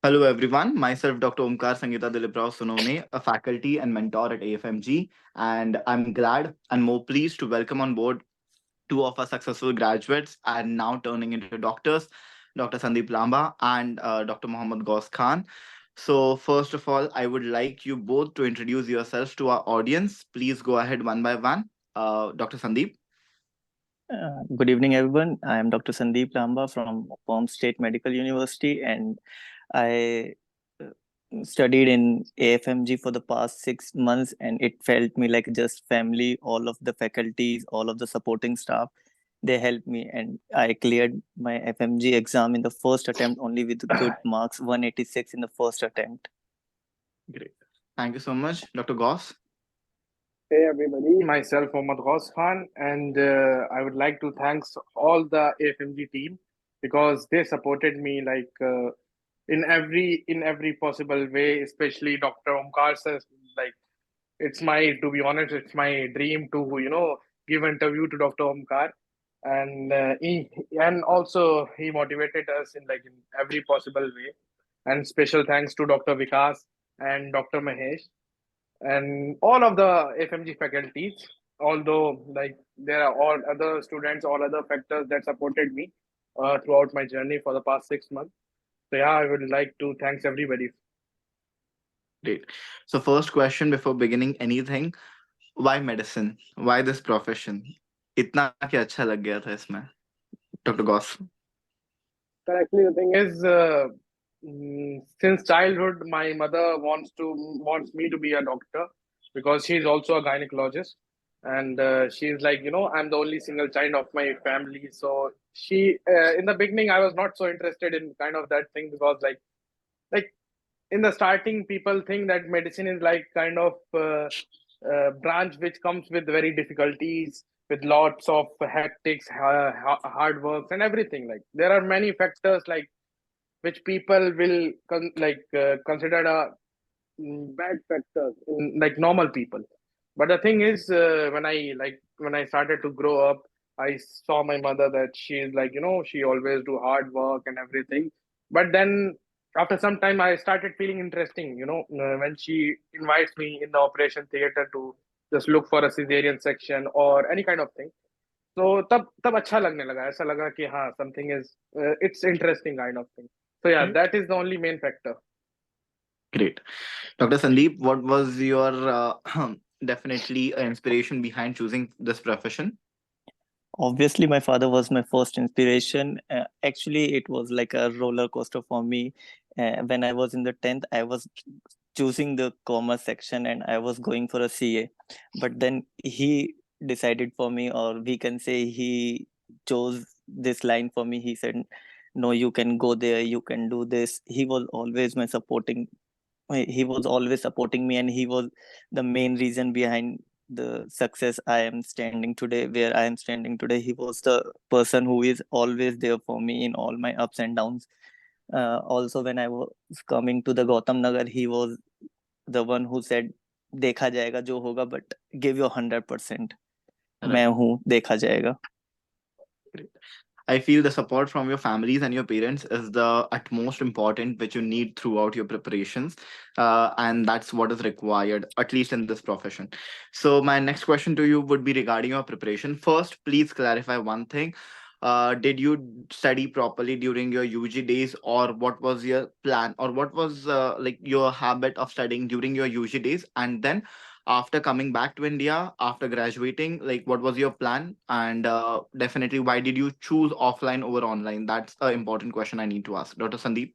Hello, everyone. Myself, Dr. Omkar Sangita Diliprao Sonone, a faculty and mentor at AFMG, and I'm glad and more pleased to welcome on board two of our successful graduates and now turning into doctors, Dr. Sandeep Lamba and Dr. Mohammad Ghaus Khan. So, first of all, I would like you both to introduce yourselves to our audience. Please go ahead one by one. Dr. Sandeep. Good evening, everyone. I am Dr. Sandeep Lamba from Palm State Medical University, and I studied in AFMG for the past 6 months, and it felt me like just family. All of the faculties, all of the supporting staff, they helped me, and I cleared my FMG exam in the first attempt only with good marks, 186 in the first attempt. Great. Thank you so much, Dr. Ghaus. Hey everybody, myself Mohammad Ghaus Khan, and I would like to thanks all the AFMG team because they supported me in every possible way, especially Dr. Omkar says like to be honest, it's my dream to give interview to Dr. Omkar, and and also he motivated us in every possible way, and special thanks to Dr. Vikas and Dr. Mahesh and all of the FMG faculties. Although there are all other students, all other factors that supported me throughout my journey for the past 6 months. So yeah, I would like to thanks everybody. Great. So, first question before beginning anything, why medicine? Why this profession? इतना क्या अच्छा लग गया था इसमें? Dr. Goss. So actually, the thing is, since childhood, my mother wants me to be a doctor because she's also a gynecologist, and she's like, I'm the only single child of my family. So she, in the beginning, I was not so interested in kind of that thing because like in the starting, people think that medicine is like kind of branch which comes with very difficulties, with lots of hectics, hard works, and everything. Like there are many factors which people will consider a bad factors in like normal people. But the thing is, when I started to grow up, I saw my mother that she is like she always do hard work and everything. But then after some time, I started feeling interesting. When she invites me in the operation theater to just look for a cesarean section or any kind of thing. So तब तब अच्छा लगने लगा ऐसा लगा कि हाँ something is it's interesting kind of thing. So yeah, that is the only main factor. Great. Dr. Sandeep, what was your definitely inspiration behind choosing this profession? Obviously, my father was my first inspiration. Actually, it was like a roller coaster for me. When I was in the 10th, I was choosing the commerce section and I was going for a CA. But then he decided for me, or we can say he chose this line for me. He said, no, you can go there, you can do this. He was always my supporting. He was always supporting me, and he was the main reason behind the success I am standing today, where I am standing today. He was the person who is always there for me in all my ups and downs. Also, when I was coming to the Gautam Nagar, he was the one who said, देखा जाएगा जो होगा, but give your 100%. मैं हूँ, देखा जाएगा. Great. I feel the support from your families and your parents is the utmost important which you need throughout your preparations, and that's what is required, at least in this profession. So, my next question to you would be regarding your preparation. First, please clarify one thing. Did you study properly during your UG days, or what was your plan, or what was like your habit of studying during your UG days? And then, after coming back to India, after graduating, like what was your plan? And definitely, why did you choose offline over online? That's an important question I need to ask. Dr. Sandeep?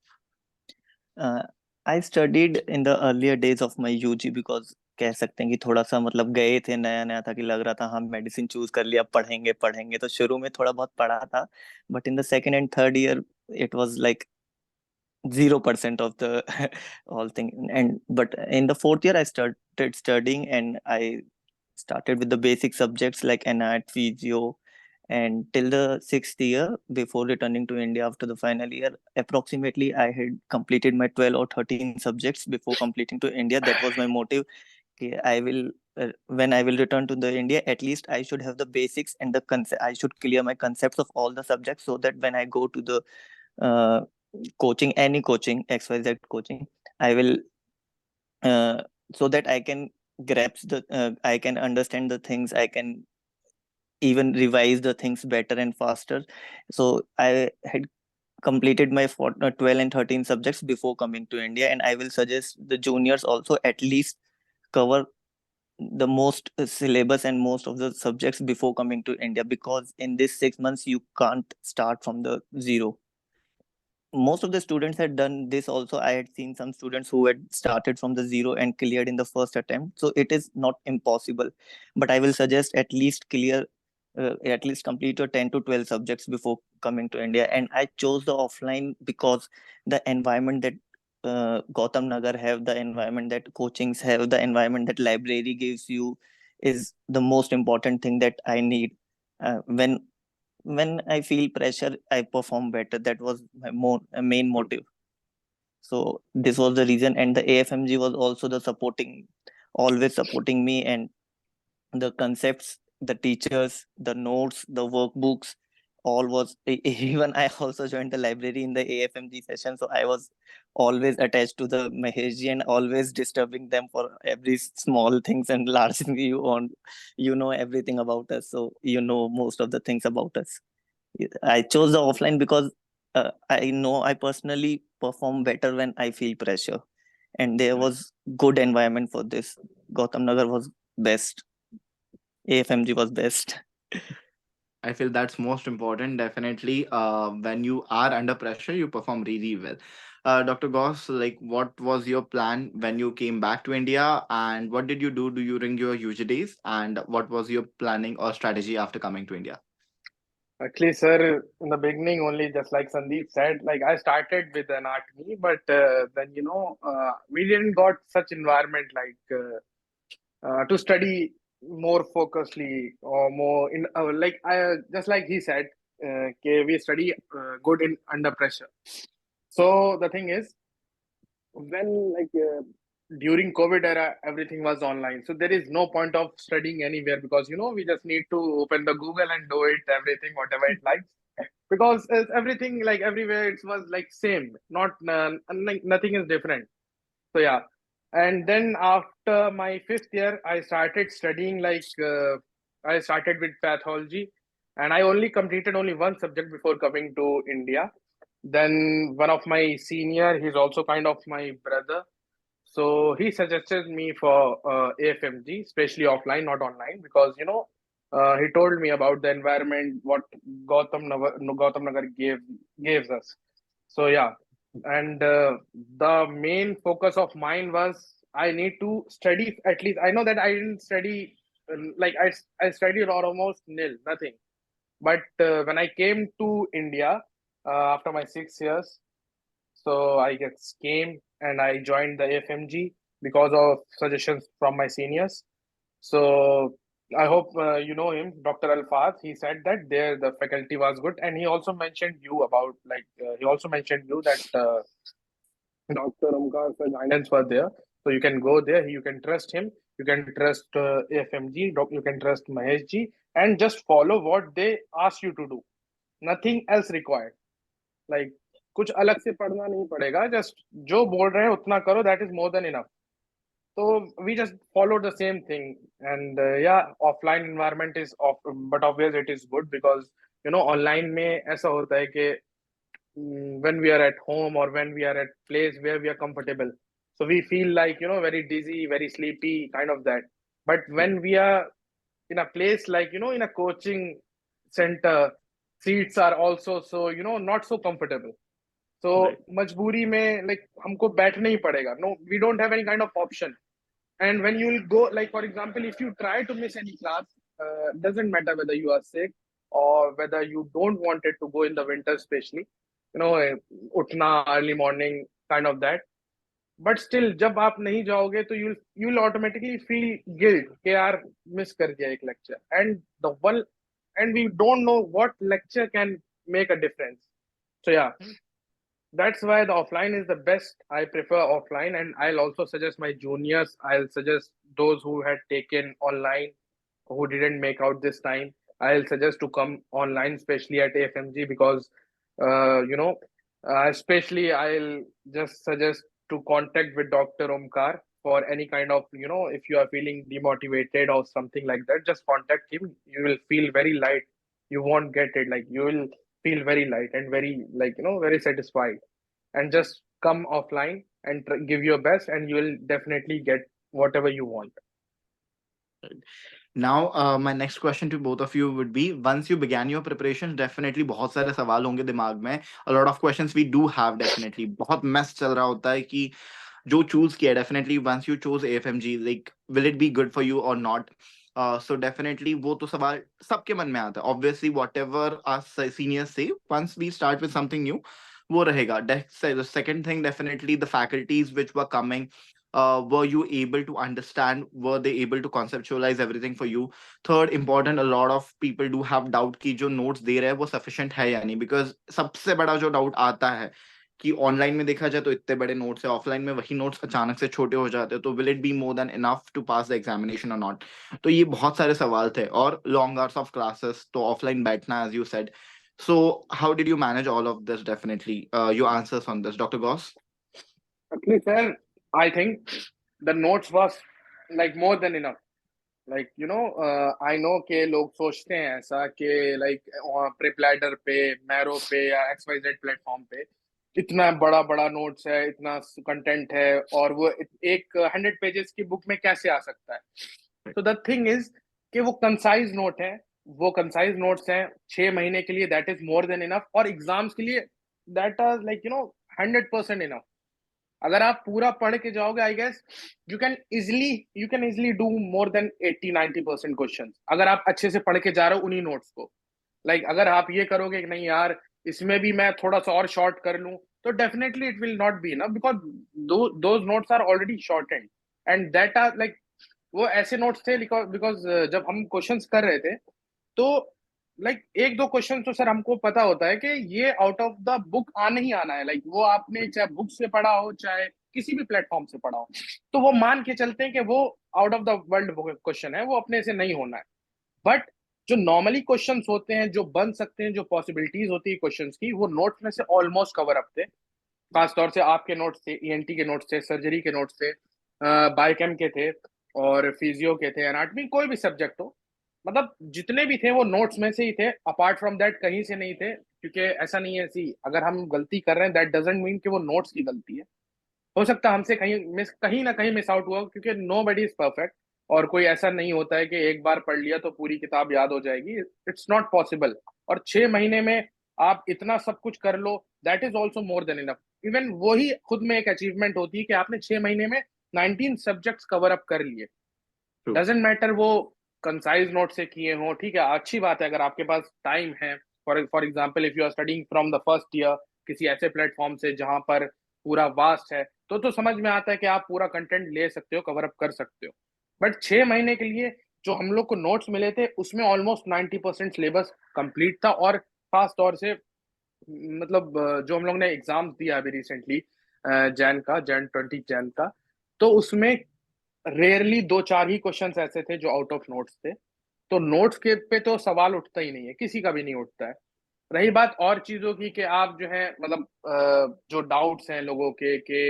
I studied in the earlier days of my UG because कह सकते हैं कि थोड़ा सा मतलब गए थे, नया नया था कि लग रहा था हम मेडिसिन चूज कर लिया, पढ़ेंगे पढ़ेंगे, तो शुरू में थोड़ा बहुत पढ़ा था. But in the second and third year it was like 0% of the all thing. And but in the fourth year I started studying, and I started with the basic subjects like anat, physio, and till the sixth year before returning to India after the final year, approximately I had completed my 12 or 13 subjects before completing to India. That was my motive. Okay, I will when I will return to the India, at least I should have the basics and the concept. I should clear my concepts of all the subjects so that when I go to the uh, coaching, any coaching, XYZ coaching, I will so that I can grasp I can understand the things, I can even revise the things better and faster. So I had completed my 12 and 13 subjects before coming to India, and I will suggest the juniors also at least cover the most syllabus and most of the subjects before coming to India, because in this 6 months you can't start from the zero. Most of the students had done this also. I had seen some students who had started from the zero and cleared in the first attempt, so it is not impossible, but I will suggest at least at least complete your 10 to 12 subjects before coming to India. And I chose the offline because the environment that Gautam Nagar have, the environment that coachings have, the environment that library gives you is the most important thing that I need. When I feel pressure, I perform better. That was my main motive. So this was the reason, and the AFMG was also always supporting me, and the concepts, the teachers, the notes, the workbooks, all was even I also joined the library in the AFMG session, so I was always attached to the Maheshji and always disturbing them for every small things and large thing. You know everything about us, so you know most of the things about us. I chose the offline because I know I personally perform better when I feel pressure, and there was good environment for this. Gautam Nagar was best. AFMG was best. I feel that's most important. Definitely, when you are under pressure, you perform really well. Dr. Goss, like, what was your plan when you came back to India, and what did you do during your UG days, and what was your planning or strategy after coming to India? Actually, sir, in the beginning, only just like Sandeep said, like I started with anatomy, but then we didn't got such environment like to study more focusedly or more in like I just like he said, okay, we study good in under pressure. So the thing is, when during COVID era, everything was online, so there is no point of studying anywhere because we just need to open the Google and do it everything whatever it likes because everything like everywhere it was like same, not like nothing is different. So yeah, and then after my fifth year, I started studying I started with pathology, and I only completed only one subject before coming to India. Then one of my senior, he's also kind of my brother, so he suggested me for AFMG, especially offline, not online, because he told me about the environment what Gautam Nagar gives us. So yeah, and the main focus of mine was I need to study at least. I know that I didn't study I studied almost nil, nothing. But when I came to India after my 6 years, so I just came and I joined the AFMG because of suggestions from my seniors. So I hope you know him, Dr. Alfaz. He said that there the faculty was good, and he also mentioned you about he also mentioned you that Dr. Omkar's guidance was there. So you can go there. You can trust him. You can trust AFMG. You can trust Mahesh ji, and just follow what they ask you to do. Nothing else required. Like कुछ अलग से पढ़ना नहीं पड़ेगा, just जो बोल रहे हैं उतना करो, that is more than enough. So we just followed the same thing, and yeah, offline environment is off, but obviously it is good because online में ऐसा होता है कि when we are at home or when we are at place where we are comfortable, so we feel like very dizzy, very sleepy, kind of that. But when we are in a place like in a coaching center, seats are also so not so comfortable. So Right. मजबूरी में like हमको बैठना ही पड़ेगा. No, we don't have any kind of option. And when you will go, like for example, if you try to miss any class, doesn't matter whether you are sick or whether you don't want it to go in the winter, especially, utna early morning, kind of that. But still, जब आप नहीं जाओगे तो you'll automatically feel guilt कि यार miss कर दिया एक lecture. And we don't know what lecture can make a difference. So yeah, that's why the offline is the best. I prefer offline, and I'll also suggest my juniors. I'll suggest those who had taken online, who didn't make out this time. I'll suggest to come online, especially at AFMG, because uh, you know Especially, I'll just suggest to contact with Dr. Omkar for any kind of, if you are feeling demotivated or something like that, just contact him. You will feel very light. You won't get it. Like, you will feel very light and very, very satisfied. And just come offline and give your best, and you will definitely get whatever you want. Now, my next question to both of you would be: once you began your preparations, definitely बहुत सारे सवाल होंगे दिमाग में. A lot of questions we do have definitely. बहुत mess चल रहा होता है कि जो choose किया definitely once you chose AFMG, like will it be good for you or not? So definitely वो तो सवाल सबके मन में आता है. Obviously, whatever our seniors say, once we start with something new, वो रहेगा. The second thing, definitely the faculties which were coming. Were you able to understand? Were they able to conceptualize everything for you? Third, important, a lot of people do have doubt कि जो notes दे रहे हैं वो sufficient है या नहीं, because सबसे बड़ा जो doubt आता है कि ऑनलाइन में देखा जाए तो इतने बड़े नोट्स है, ऑफलाइन में वही नोट्स अचानक से छोटे हो जाते हैं, तो will it be more than enough to pass the examination और नॉट? तो ये बहुत सारे सवाल थे. और लॉन्ग आवर्स ऑफ क्लासेस, तो ऑफलाइन बैठना as you said. So how did you manage all of this? Definitely your answers on this, Dr. Goss. Actually, sir, I think the notes was like more than enough. Like, I know के लोग सोचते हैं ऐसा कि like प्रिपलैडर पे, marrow पे या XYZ platform पे इतना बड़ा बड़ा नोट्स है, इतना कंटेंट है, और वो एक 100 पेजेस की बुक में कैसे आ सकता है? तो द थिंग इज कि वो कंसाइज नोट है, वो कंसाइज नोट्स हैं 6 महीने के लिए, that is more than enough. और एग्जाम्स के लिए दैट आर लाइक 100% इनफ. अगर आप पूरा पढ़ के जाओगे, I guess you can easily do more than 80-90% question, अगर आप अच्छे से पढ़ के जा रहे हो उन्हीं नोट्स को. लाइक अगर आप ये करोगे कि नहीं यार इसमें भी मैं थोड़ा सा और शॉर्ट कर लूं, तो definitely it will not be enough, because those notes are already shortened. And that are like वो ऐसे नोट्स थे, बिकॉज जब हम क्वेश्चंस कर रहे थे तो लाइक एक दो क्वेश्चन तो सर हमको पता होता है कि ये आउट ऑफ द बुक आना ही आना है. लाइक वो आपने चाहे बुक से पढ़ा हो चाहे किसी भी प्लेटफॉर्म से पढ़ा हो, तो वो मान के चलते हैं कि वो out of the world question है, वो अपने से नहीं होना है. बट जो नॉर्मली क्वेश्चंस होते हैं, जो बन सकते हैं, जो पॉसिबिलिटीज होती है क्वेश्चंस की, वो नोट्स में से ऑलमोस्ट कवर अप थे. खासतौर से आपके नोट्स थे, ईएनटी के नोट्स थे, सर्जरी के नोट्स थे, बायोकेम के थे, और फिजियो के थे, एनाटॉमी, कोई भी सब्जेक्ट हो, मतलब जितने भी थे वो नोट्स में से ही थे. अपार्ट फ्रॉम दैट कहीं से नहीं थे, क्योंकि ऐसा नहीं है सी अगर हम गलती कर रहे हैं दैट डजंट मीन कि वो नोट्स की गलती है. हो सकता है हमसे कहीं ना कहीं मिस आउट हुआ, क्योंकि नो बडी इज परफेक्ट, और कोई ऐसा नहीं होता है कि एक बार पढ़ लिया तो पूरी किताब याद हो जाएगी. It's not possible. और 6 महीने में आप इतना सब कुछ कर लो, that is also more than enough. Even वही खुद में एक अचीवमेंट होती है कि आपने 6 महीने में 19 सब्जेक्ट्स कवर अप कर लिए. डजेंट मैटर वो कंसाइज नोट से किए हो, ठीक है, अच्छी बात है अगर आपके पास टाइम है. For example, if you are studying from the first year किसी ऐसे प्लेटफॉर्म से जहां पर पूरा वास्ट है, तो समझ में आता है कि आप पूरा कंटेंट ले सकते हो, कवर अप कर सकते हो. बट 6 महीने के लिए जो हम लोग को नोट्स मिले थे उसमें ऑलमोस्ट 90% सिलेबस कंप्लीट था. और खास तौर से मतलब जो हम लोग ने एग्जाम्स दिया अभी रिसेंटली, जैन 20 जैन का, तो उसमें रेयरली 2-4 ही क्वेश्चंस ऐसे थे जो आउट ऑफ नोट्स थे. तो नोट्स के पे तो सवाल उठता ही नहीं है, किसी का भी नहीं उठता है. रही बात और चीजों की कि आप जो है मतलब जो डाउट्स हैं लोगों के कि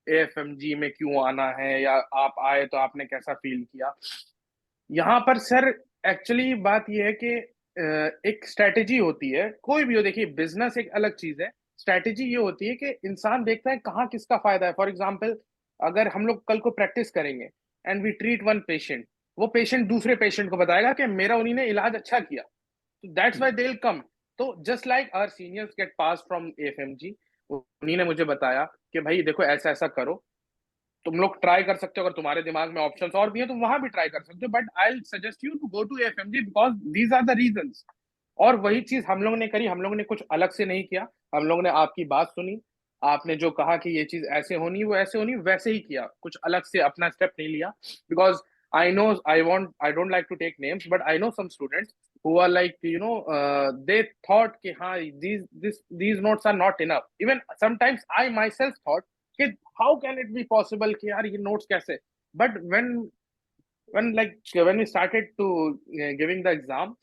एएफएमजी में क्यों आना है, या आप आए तो आपने कैसा फील किया, यहाँ पर सर एक्चुअली बात यह है कि एक स्ट्रेटेजी होती है, कोई भी हो. देखिए, बिजनेस एक अलग चीज है, स्ट्रेटेजी ये होती है कि इंसान देखता है कहाँ किसका फायदा है. फॉर एग्जाम्पल, अगर हम लोग कल को प्रैक्टिस करेंगे and we treat one patient, वो पेशेंट दूसरे पेशेंट को बताएगा कि मेरा उन्हीं ने इलाज अच्छा किया, तो that's why they will come. तो just like our seniors get pass from AFMG, उन्हीं ने मुझे बताया कि भाई देखो ऐसा ऐसा करो, तुम लोग ट्राई कर सकते हो, अगर तुम्हारे दिमाग में ऑप्शंस और भी है तो वहां भी ट्राई कर सकते हो, but I will suggest you to go to AFMG because these are the reasons. और वही चीज हम लोगों ने करी, हम लोगों ने कुछ अलग से नहीं किया, हम लोगों ने आपकी बात सुनी, आपने जो कहा कि ये चीज ऐसे होनी वो ऐसे होनी, वैसे ही किया, कुछ अलग से अपना स्टेप नहीं लिया. Because I know I don't like to take names, but I know some students who are like, they thought कि हाँ these notes are not enough. Even sometimes I myself thought कि how can it be possible कि यार ये notes कैसे. But when we started to giving the exam,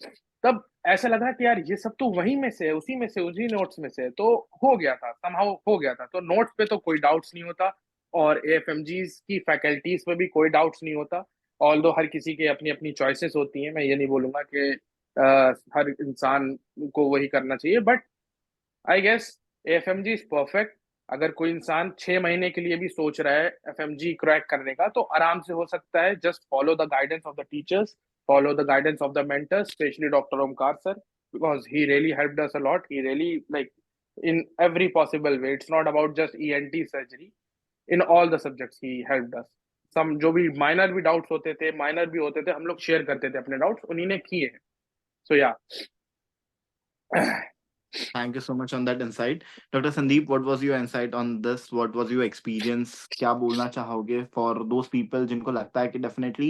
तब ऐसा लगा कि यार ये सब तो वही में से है, उसी में से, उसी नोट्स में से है, तो हो गया था, समहाउ हो गया था। तो नोट्स पे तो कोई डाउट्स नहीं होता, और एएफएमजीज की फैकल्टीज पे भी कोई डाउट्स नहीं होता। ऑल्दो हर किसी के अपनी अपनी चॉइसेस होती हैं, मैं ये नहीं बोलूंगा कि हर इंसान को वही करना चाहिए, but I guess FMG is perfect. अगर कोई इंसान 6 महीने के लिए भी सोच रहा है एफएमजी क्रैक करने का, तो आराम से हो सकता है। Just follow the guidance of the teachers, follow the guidance of the mentors, specially doctor Omkar sir, because he really helped us a lot. He really, like, in every possible way. It's not about just ENT surgery. In all the subjects he helped us. Some जो भी minor भी doubts होते थे, minor भी होते थे, हम लोग शेयर करते थे अपने डाउट्स, उन्हीं ने किए हैं। सो या Thank you so much on that insight. Dr. Sandeep, what was your insight on this? What was your experience? क्या बोलना चाहोगे for those people जिनको लगता है कि definitely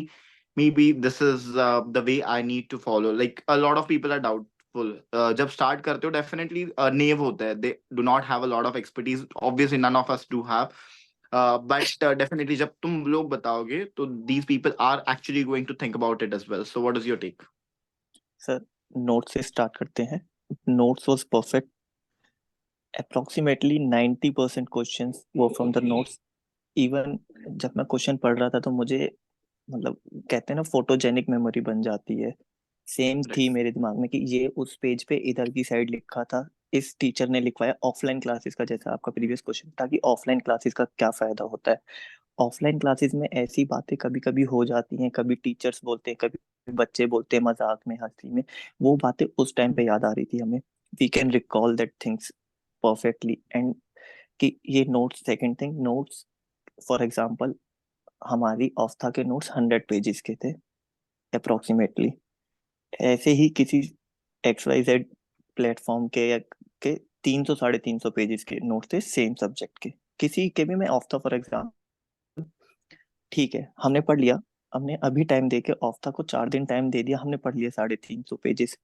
maybe this is the way I need to follow. Like a lot of people are doubtful. जब start करते हो definitely naive होते हैं. They do not have a lot of expertise. Obviously none of us do have. But definitely जब तुम लोग बताओगे तो these people are actually going to think about it as well. So what is your take? Sir note से start करते हैं। Notes was perfect. Approximately 90% questions वो from the notes. Even जब मैं क्वेश्चन पढ़ रहा था तो मुझे मतलब कहते हैं ना फोटोजेनिक मेमोरी बन जाती है। Same Right. थी मेरे दिमाग में कि ये उस पेज पे इधर की साइड लिखा था, इस टीचर ने लिखवाया। ऑफलाइन क्लासेस का जैसा आपका प्रीवियस क्वेश्चन था कि ऑफलाइन क्लासेस का क्या फायदा होता है। ऑफलाइन क्लासेस में ऐसी बातें कभी कभी हो जाती हैं, कभी टीचर्स बोलते हैं, कभी बच्चे बोलते हैं मजाक में, हंसी में। वो बातें उस टाइम पे याद आ रही थी हमें। We can recall that things perfectly. And कि ये notes, second thing notes, for example हमारी ऑफ्था के नोट्स 100 पेजेस के थे अप्रोक्सीमेटली। ऐसे ही किसी XYZ प्लेटफॉर्म के या के 300 350 पेजेस के नोट्स थे सेम सब्जेक्ट के। किसी के भी मैं ऑफ्था फॉर एग्जाम्पल, ठीक है हमने पढ़ लिया, हमने अभी टाइम दे के ऑफ्था को 4 दिन टाइम दे दिया, हमने पढ़ लिया 350 पेजेस।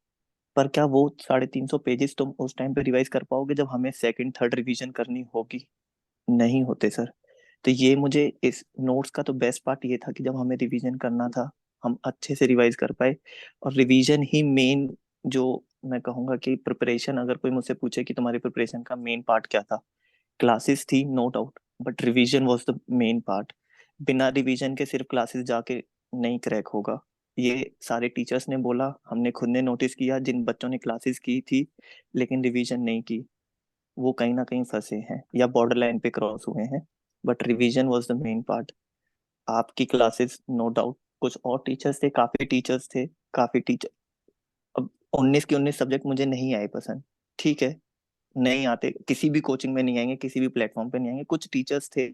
पर क्या वो 350 पेजेस तुम उस टाइम पे रिवाइज कर पाओगे जब हमें सेकंड थर्ड रिवीजन करनी होगी? नहीं होते सर। तो ये मुझे इस नोट्स का तो बेस्ट पार्ट ये था कि जब हमें रिवीजन करना था हम अच्छे से रिवाइज कर पाए। और रिवीजन ही मेन, जो मैं कहूँगा कि प्रिपरेशन, अगर कोई मुझसे पूछे कि तुम्हारी प्रिपरेशन का मेन पार्ट क्या था, क्लासेस थी no doubt, but revision was the main part. बिना रिवीजन के सिर्फ क्लासेस जाके नहीं क्रैक होगा। ये सारे टीचर्स ने बोला, हमने खुद ने नोटिस किया, जिन बच्चों ने क्लासेस की थी लेकिन रिवीजन नहीं की, वो कहीं ना कहीं फंसे हैं या बॉर्डर लाइन पे क्रॉस हुए हैं। But revision was the main part. आपकी क्लासेस नो डाउट, कुछ और टीचर्स थे, काफी टीचर्स थे, काफी टीचर। अब 19 के 19 सब्जेक्ट मुझे नहीं आए पसंद, ठीक है, नहीं आते, किसी भी कोचिंग में नहीं आएंगे, किसी भी प्लेटफॉर्म पे नहीं आएंगे। कुछ टीचर्स थे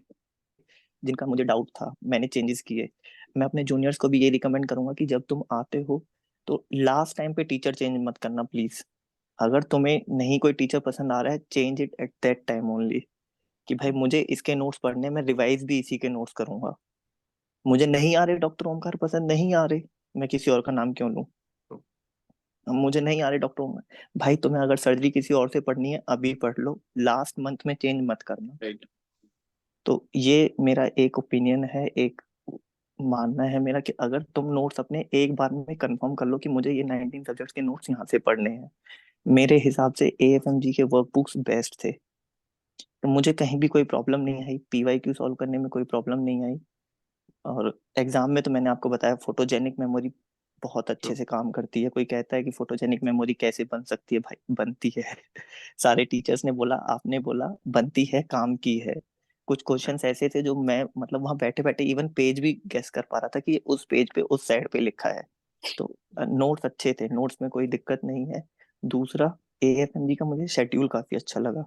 जिनका मुझे डाउट था, मैंने चेंजेस किए। मैं अपने जूनियर्स को भी ये रिकमेंड करूंगा कि जब तुम आते हो तो लास्ट टाइम पे टीचर चेंज मत करना प्लीज। अगर तुम्हें नहीं कोई टीचर पसंद आ रहा है, change it at that time only. कि भाई मुझे इसके नोट्स पढ़ने में, रिवाइज भी इसी के नोट्स करूंगा। मुझे नहीं आ रहे डॉक्टर ओमकार, पसंद नहीं आ रहे, मैं किसी और का नाम क्यों लूं? मुझे नहीं आ रहे डॉक्टर ओमकार, भाई तुम्हें अगर सर्जरी किसी और से पढ़नी है अभी पढ़ लो, लास्ट मंथ में चेंज मत करना। Right. तो ये मेरा एक ओपिनियन है, एक मानना है मेरा कि अगर तुम नोट्स अपने एक बार में कंफर्म कर लो कि मुझे ये 19 सब्जेक्ट्स के नोट्स यहाँ से पढ़ने हैं, मेरे हिसाब से AFMG के वर्कबुक्स बेस्ट थे। तो मुझे कहीं भी कोई प्रॉब्लम नहीं आई, PYQ सॉल्व करने में कोई प्रॉब्लम नहीं आई। और एग्जाम में तो मैंने आपको बताया फोटोजेनिक मेमोरी बहुत अच्छे से काम करती है। कोई कहता है कि फोटोजेनिक मेमोरी कैसे बन सकती है, भाई बनती है। सारे टीचर्स ने बोला, आपने बोला, बनती है, काम की है। कुछ क्वेश्चंस ऐसे थे जो मैं मतलब वहां बैठे बैठे इवन पेज भी गेस कर पा रहा था कि ये उस पेज पे उस साइड पे लिखा है। तो नोट्स अच्छे थे, नोट्स में कोई दिक्कत नहीं है। दूसरा, AFMG का मुझे शेड्यूल काफी अच्छा लगा।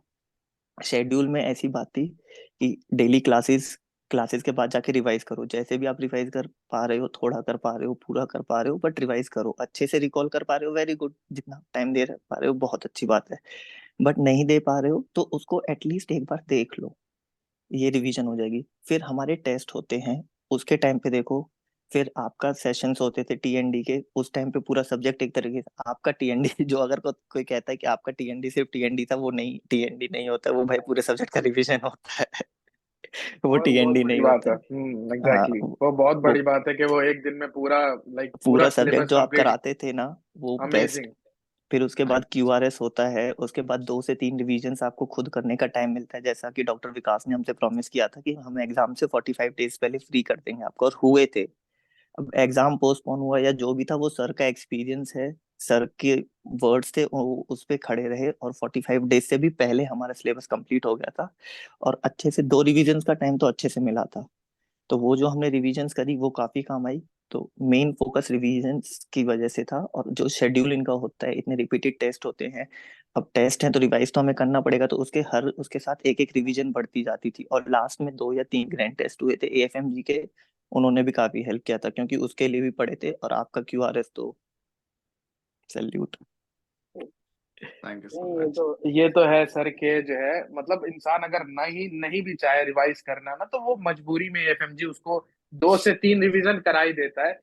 शेड्यूल में ऐसी बात थी कि डेली क्लासेस, क्लासेस के बाद जाके रिवाइज करो, जैसे भी आप रिवाइज कर पा रहे हो, थोड़ा कर पा रहे हो, पूरा कर पा रहे हो, बट रिवाइज करो, अच्छे से रिकॉल कर पा रहे हो, वेरी गुड, जितना टाइम दे पा रहे हो बहुत अच्छी बात है। बट नहीं दे पा रहे हो तो उसको एटलीस्ट एक बार देख लो, ये रिवीजन हो जाएगी। फिर हमारे टेस्ट होते हैं, उसके टाइम पे देखो। फिर आपका सेशंस होते थे TND के, उस टाइम पे पूरा सब्जेक्ट एक तरीके से आपका TND जो अगर कोई कहता है कि आपका TND सिर्फ TND था, वो नहीं, TND नहीं होता, वो भाई पूरे सब्जेक्ट का रिवीजन होता है। वो और बहुत TND बड़ी नहीं बात होता है। है। हाँ, एग्जैक्टली, वो बहुत वो बड़ी बात है कि वो एक दिन में पूरा, लाइक, पूरा पूरा सब्जेक्ट सिलेबस जो आप कंप्लीट। कराते थे ना, वो बेस्ट। अमेजिंग। फिर उसके बाद Thank you so QRS होता है, उसके बाद 2 से 3 रिवीजन्स आपको खुद करने का टाइम मिलता है, जैसा कि डॉक्टर विकास ने हमसे प्रॉमिस किया था कि हम एग्जाम से 45 डेज पहले फ्री कर देंगे आपको, और हुए थे। अब एग्जाम पोस्टपोन हुआ या जो भी था, वो सर का एक्सपीरियंस है, सर के वर्ड्स थे, वो उस पे खड़े रहे, और 45 डेज से भी पहले हमारा सिलेबस कंप्लीट हो गया था, और अच्छे से 2 रिवीजन्स का टाइम तो अच्छे से मिला था। तो वो जो हमने रिवीजन्स करी वो काफी काम आई। तो मेन फोकस रिवीजन्स की वजह से था, और जो शेड्यूल इनका होता है, इतने रिपीटेड टेस्ट होते हैं, अब टेस्ट है तो रिवाइज तो हमें करना पड़ेगा, तो उसके साथ एक एक रिवीजन बढ़ती जाती थी, और लास्ट में 2 या 3 ग्रैंड टेस्ट हुए थे AFMG के, उन्होंने भी काफी हेल्प किया था, क्योंकि उसके लिए भी पढ़े थे, और आपका QRS तो सैल्यूट। Thank you so नहीं, much. ये तो है सर के जो है, मतलब इंसान अगर नहीं नहीं भी चाहे रिवाइज करना ना, तो वो मजबूरी में एफएमजी उसको 2 से 3 रिवीजन करा ही देता है।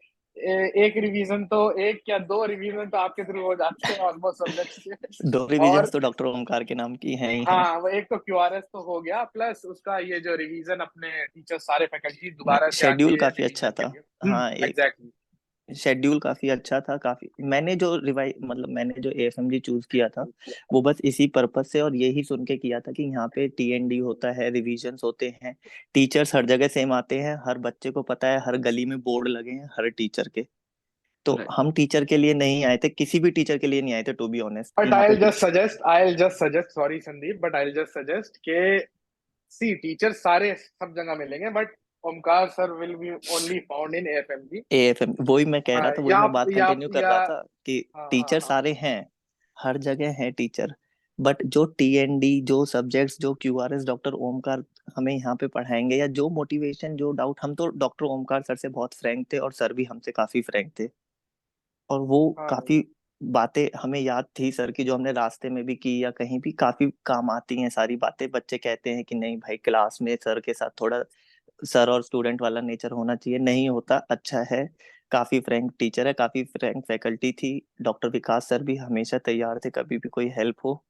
एक रिवीजन तो, एक या 2 रिवीजन तो आपके थ्रू हो जाते हैं ऑलमोस्ट सब्जेक्ट से। 2 रिवीजन्स और तो डॉक्टर ओमकार के नाम की हैं ही हैं। हाँ, वो एक तो क्यूआरएस तो हो गया, प्लस उसका ये जो रिवीजन अपने टीचर सारे फैकल्टी दोबारा से आके शेड्यूल काफी अच्छा रिवीजन के था। लिए। हाँ, एक एग्जैक्टली। शेड्यूल काफी अच्छा था, काफी मैंने जो AFMG चूज किया था, वो बस इसी पर्पस से, और यही सुन के किया था कि यहाँ पे TND होता है, रिवीजन्स होते हैं, टीचर्स हर जगह सेम आते हैं, हर बच्चे को पता है, हर गली में बोर्ड लगे हैं हर टीचर के। तो Right. हम टीचर के लिए नहीं आए थे, किसी भी टीचर के लिए नहीं आए थे, टू बी ऑनेस्ट। बट यहाँ पे I just suggest, sorry Sandeep, but I just suggest के सी टीचर सारे सब जगह मिलेंगे, but Omkar sir will be only found in FMG. AFM, वही मैं कह रहा था, वही मैं बात कंटिन्यू कर या रहा था कि हाँ हाँ टीचर हाँ। सारे हैं, हर जगह हैं टीचर, बट जो TND, जो सब्जेक्ट्स, जो QRS डॉक्टर ओमकार हमें यहाँ पे पढ़ाएंगे, या जो मोटिवेशन, जो डाउट, हम तो डॉक्टर ओमकार सर से बहुत फ्रैंक थे, और सर भी हमसे काफी फ्रैंक थे, और वो हाँ भाई। काफी बातें हमें याद थी सर की, जो हमने रास्ते में भी की या कहीं भी, काफी काम आती हैं सारी बातें। बच्चे कहते हैं कि नहीं भाई, क्लास में सर के साथ थोड़ा सर और स्टूडेंट वाला नेचर होना चाहिए, नहीं होता, अच्छा है। काफी फ्रैंक टीचर है, काफी फ्रैंक फैकल्टी थी। डॉक्टर विकास सर भी हमेशा तैयार थे, कभी भी कोई हेल्प हो,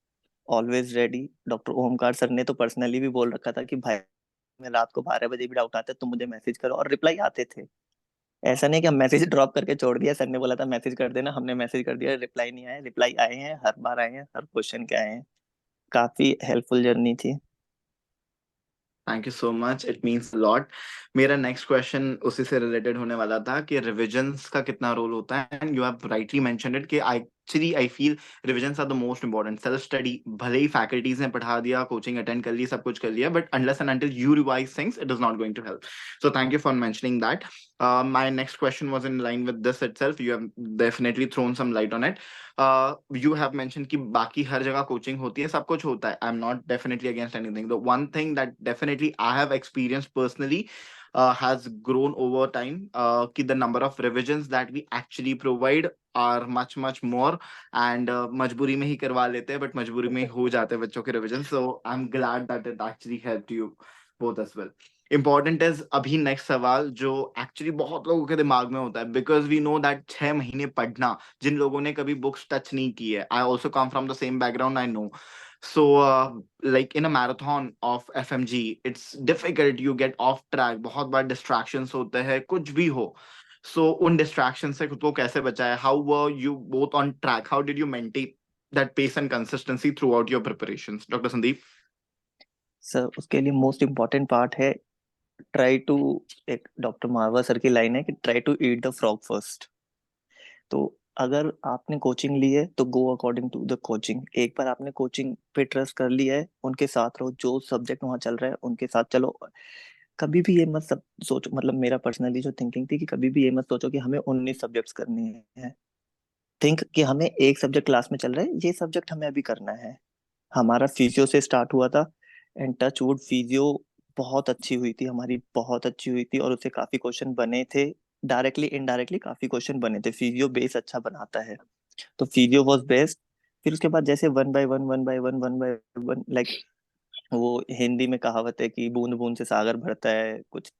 always ready. Doctor Omkar sir ने तो पर्सनली भी बोल रखा था कि भाई, मैं रात को 12 बजे भी डाउट आता है तो मुझे मैसेज करो, और रिप्लाई आते थे। ऐसा नहीं कि हम मैसेज ड्रॉप करके छोड़ दिया, सर ने बोला था मैसेज कर देना, हमने मैसेज कर दिया, रिप्लाई नहीं आया, रिप्लाई आए हैं, हर बार आए हैं, हर क्वेश्चन के आए हैं। काफी हेल्पफुल जर्नी थी। Thank you so much, it means lot. मेरा नेक्स्ट क्वेश्चन उसी से रिलेटेड होने वाला था कि रिविजन्स का कितना रोल होता है, and you have rightly mentioned it कि I feel revisions are the most important. Self study भले ही फैकल्टीज ने पढ़ा दिया, कोचिंग अटेंड कर ली, सब कुछ कर लिया, but unless and until you revise things it is not going to help. So thank you for mentioning that. My next question was in line with this itself. You have definitely thrown some light on it. You have mentioned कि बाकी हर जगह coaching होती है, सब कुछ होता है. I'm not definitely against anything. The one thing that definitely I have experienced personally has grown over time. कि the number of revisions that we actually provide are much more, and मजबूरी में ही करवा लेते हैं, but मजबूरी में ही हो जाते हैं बच्चों के revisions. So I'm glad that it actually helped you both as well. Important is अभी नेक्स्ट सवाल जो एक्चुअली बहुत लोगों के दिमाग में होता है, बिकॉज वी नो दैट 6 महीने पढ़ना, जिन लोगों ने कभी बुक्स टच नहीं की है, I also come from the same background, I know. So, like in a marathon of FMG, it's difficult. You get off track. बहुत बार distractions होते हैं, कुछ भी हो. So, उन distractions से खुद को कैसे बचाए? How were you both on track? How did you maintain that pace and consistency throughout your preparations, Dr. Sandeep? Sir, उसके लिए मोस्ट इम्पोर्टेंट पार्ट है, ट्राई टू, एक डॉक्टर मारवा सर की लाइन है कि try to eat the frog first. तो अगर आपने कोचिंग ली है तो go according to the coaching. एक बार आपने कोचिंग पे ट्रस्ट कर लिया है, उनके साथ रहो, जो सब्जेक्ट वहाँ चल रहा है उनके साथ चलो। कभी भी ये मत सब सोचो, मतलब मेरा पर्सनली जो थिंकिंग थी कि कभी भी ये मत सोचो कि हमें 19 सब्जेक्ट्स करने हैं। थिंक कि हमें एक सब्जेक्ट क्लास में चल रहा है, ये सब्जेक्ट हमें अभी करना है। हमारा फिजियो से स्टार्ट हुआ था, एंड टच वुड फिजियो बहुत अच्छी हुई थी हमारी, बहुत अच्छी हुई थी, और उससे काफी क्वेश्चन बने थे, डायरेक्टली इनडायरेक्टली काफी क्वेश्चन बने थे। फिजियो बेस अच्छा बनाता है, तो फिजियो वाज बेस्ट। फिर उसके बाद जैसे वन बाय वन लाइक, वो हिंदी में कहावत है कि बूंद बूंद से सागर भरता है, कुछ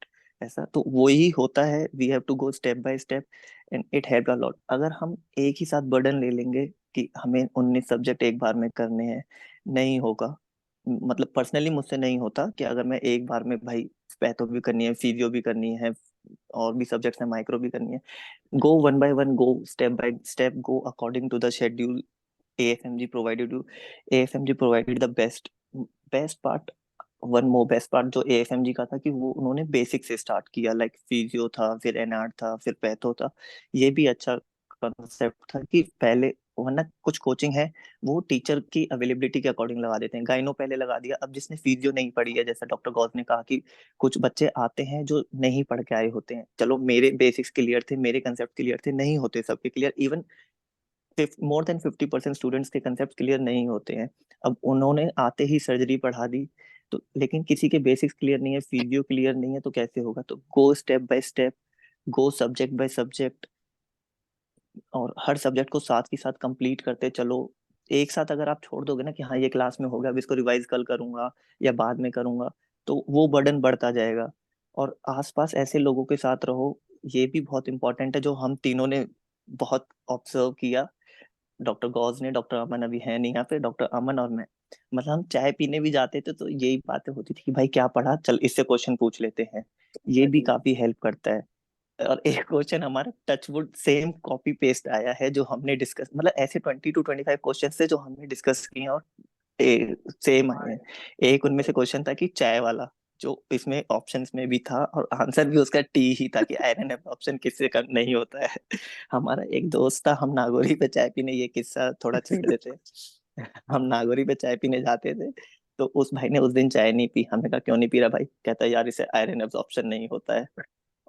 ऐसा, तो वही होता है। We have to go step by step, and it help a lot. अगर हम एक ही साथ बर्डन ले लेंगे कि हमें 19 सब्जेक्ट एक बार में करने हैं, नहीं होगा। मतलब पर्सनली मुझसे नहीं होता कि अगर मैं एक बार में भाई पैथो भी करनी है, फिजियो भी करनी है, और भी सब्जेक्ट्स है, माइक्रो भी करनी है, go one by one, go step by step, go according to the schedule, AFMG provided the best part. One more best part जो AFMG का था कि वो उन्होंने बेसिक से स्टार्ट किया, लाइक फिजियो था, फिर एनआर था, फिर पैथो था। ये भी अच्छा कंसेप्ट था कि पहले, वरना कुछ कोचिंग है वो टीचर की अवेलेबिलिटी के अकॉर्डिंग लगा देते हैं, गाइनो पहले लगा दिया। अब जिसने फिजियो नहीं पढ़ी है, जैसा डॉक्टर गौस ने कहा कि कुछ बच्चे आते हैं जो नहीं पढ़ के आए होते हैं, चलो मेरे बेसिक्स क्लियर थे, मेरे कंसेप्ट क्लियर थे, नहीं होते सबके clear, even more than 50% students के कंसेप्ट क्लियर नहीं होते हैं। अब उन्होंने आते ही सर्जरी पढ़ा दी, तो लेकिन किसी के बेसिक्स क्लियर नहीं है, फिजियो क्लियर नहीं है, तो कैसे होगा? तो गो step by step, go subject by subject, और हर सब्जेक्ट को साथ के साथ कंप्लीट करते चलो। एक साथ अगर आप छोड़ दोगे ना कि हाँ ये क्लास में हो गया, अब इसको रिवाइज कल करूंगा या बाद में करूंगा, तो वो बर्डन बढ़ता जाएगा। और आसपास ऐसे लोगों के साथ रहो, ये भी बहुत इंपॉर्टेंट है, जो हम तीनों ने बहुत ऑब्जर्व किया। डॉक्टर गौज ने, डॉक्टर अमन अभी है नहीं यहाँ पे, डॉक्टर अमन और मैं, मतलब हम चाय पीने भी जाते थे तो यही बातें होती थी कि भाई क्या पढ़ा, चल इससे क्वेश्चन पूछ लेते हैं। ये भी काफी हेल्प करता है। और एक क्वेश्चन हमारा टचवुड सेम कॉपी पेस्ट आया है जो हमने डिस्कस, मतलब ऐसे 20 to 25 क्वेश्चन थे जो हमने डिस्कस किए हैं और सेम आए हैं। एक उनमें से क्वेश्चन था कि चाय वाला, जो इसमें ऑप्शंस में भी था और आंसर भी उसका टी ही था कि आयरन एब्जॉर्प्शन किससे कम नहीं होता है। हमारा एक दोस्त था, हम नागौरी पे चाय पीने, ये किस्सा थोड़ा छेड़ देते हैं। हम नागौरी पे चाय पीने जाते थे, तो उस भाई ने उस दिन चाय नहीं पी। हमने कहा क्यों नहीं पी रहा भाई? कहता है यार इसे आयरन एब्जॉर्प्शन नहीं होता है।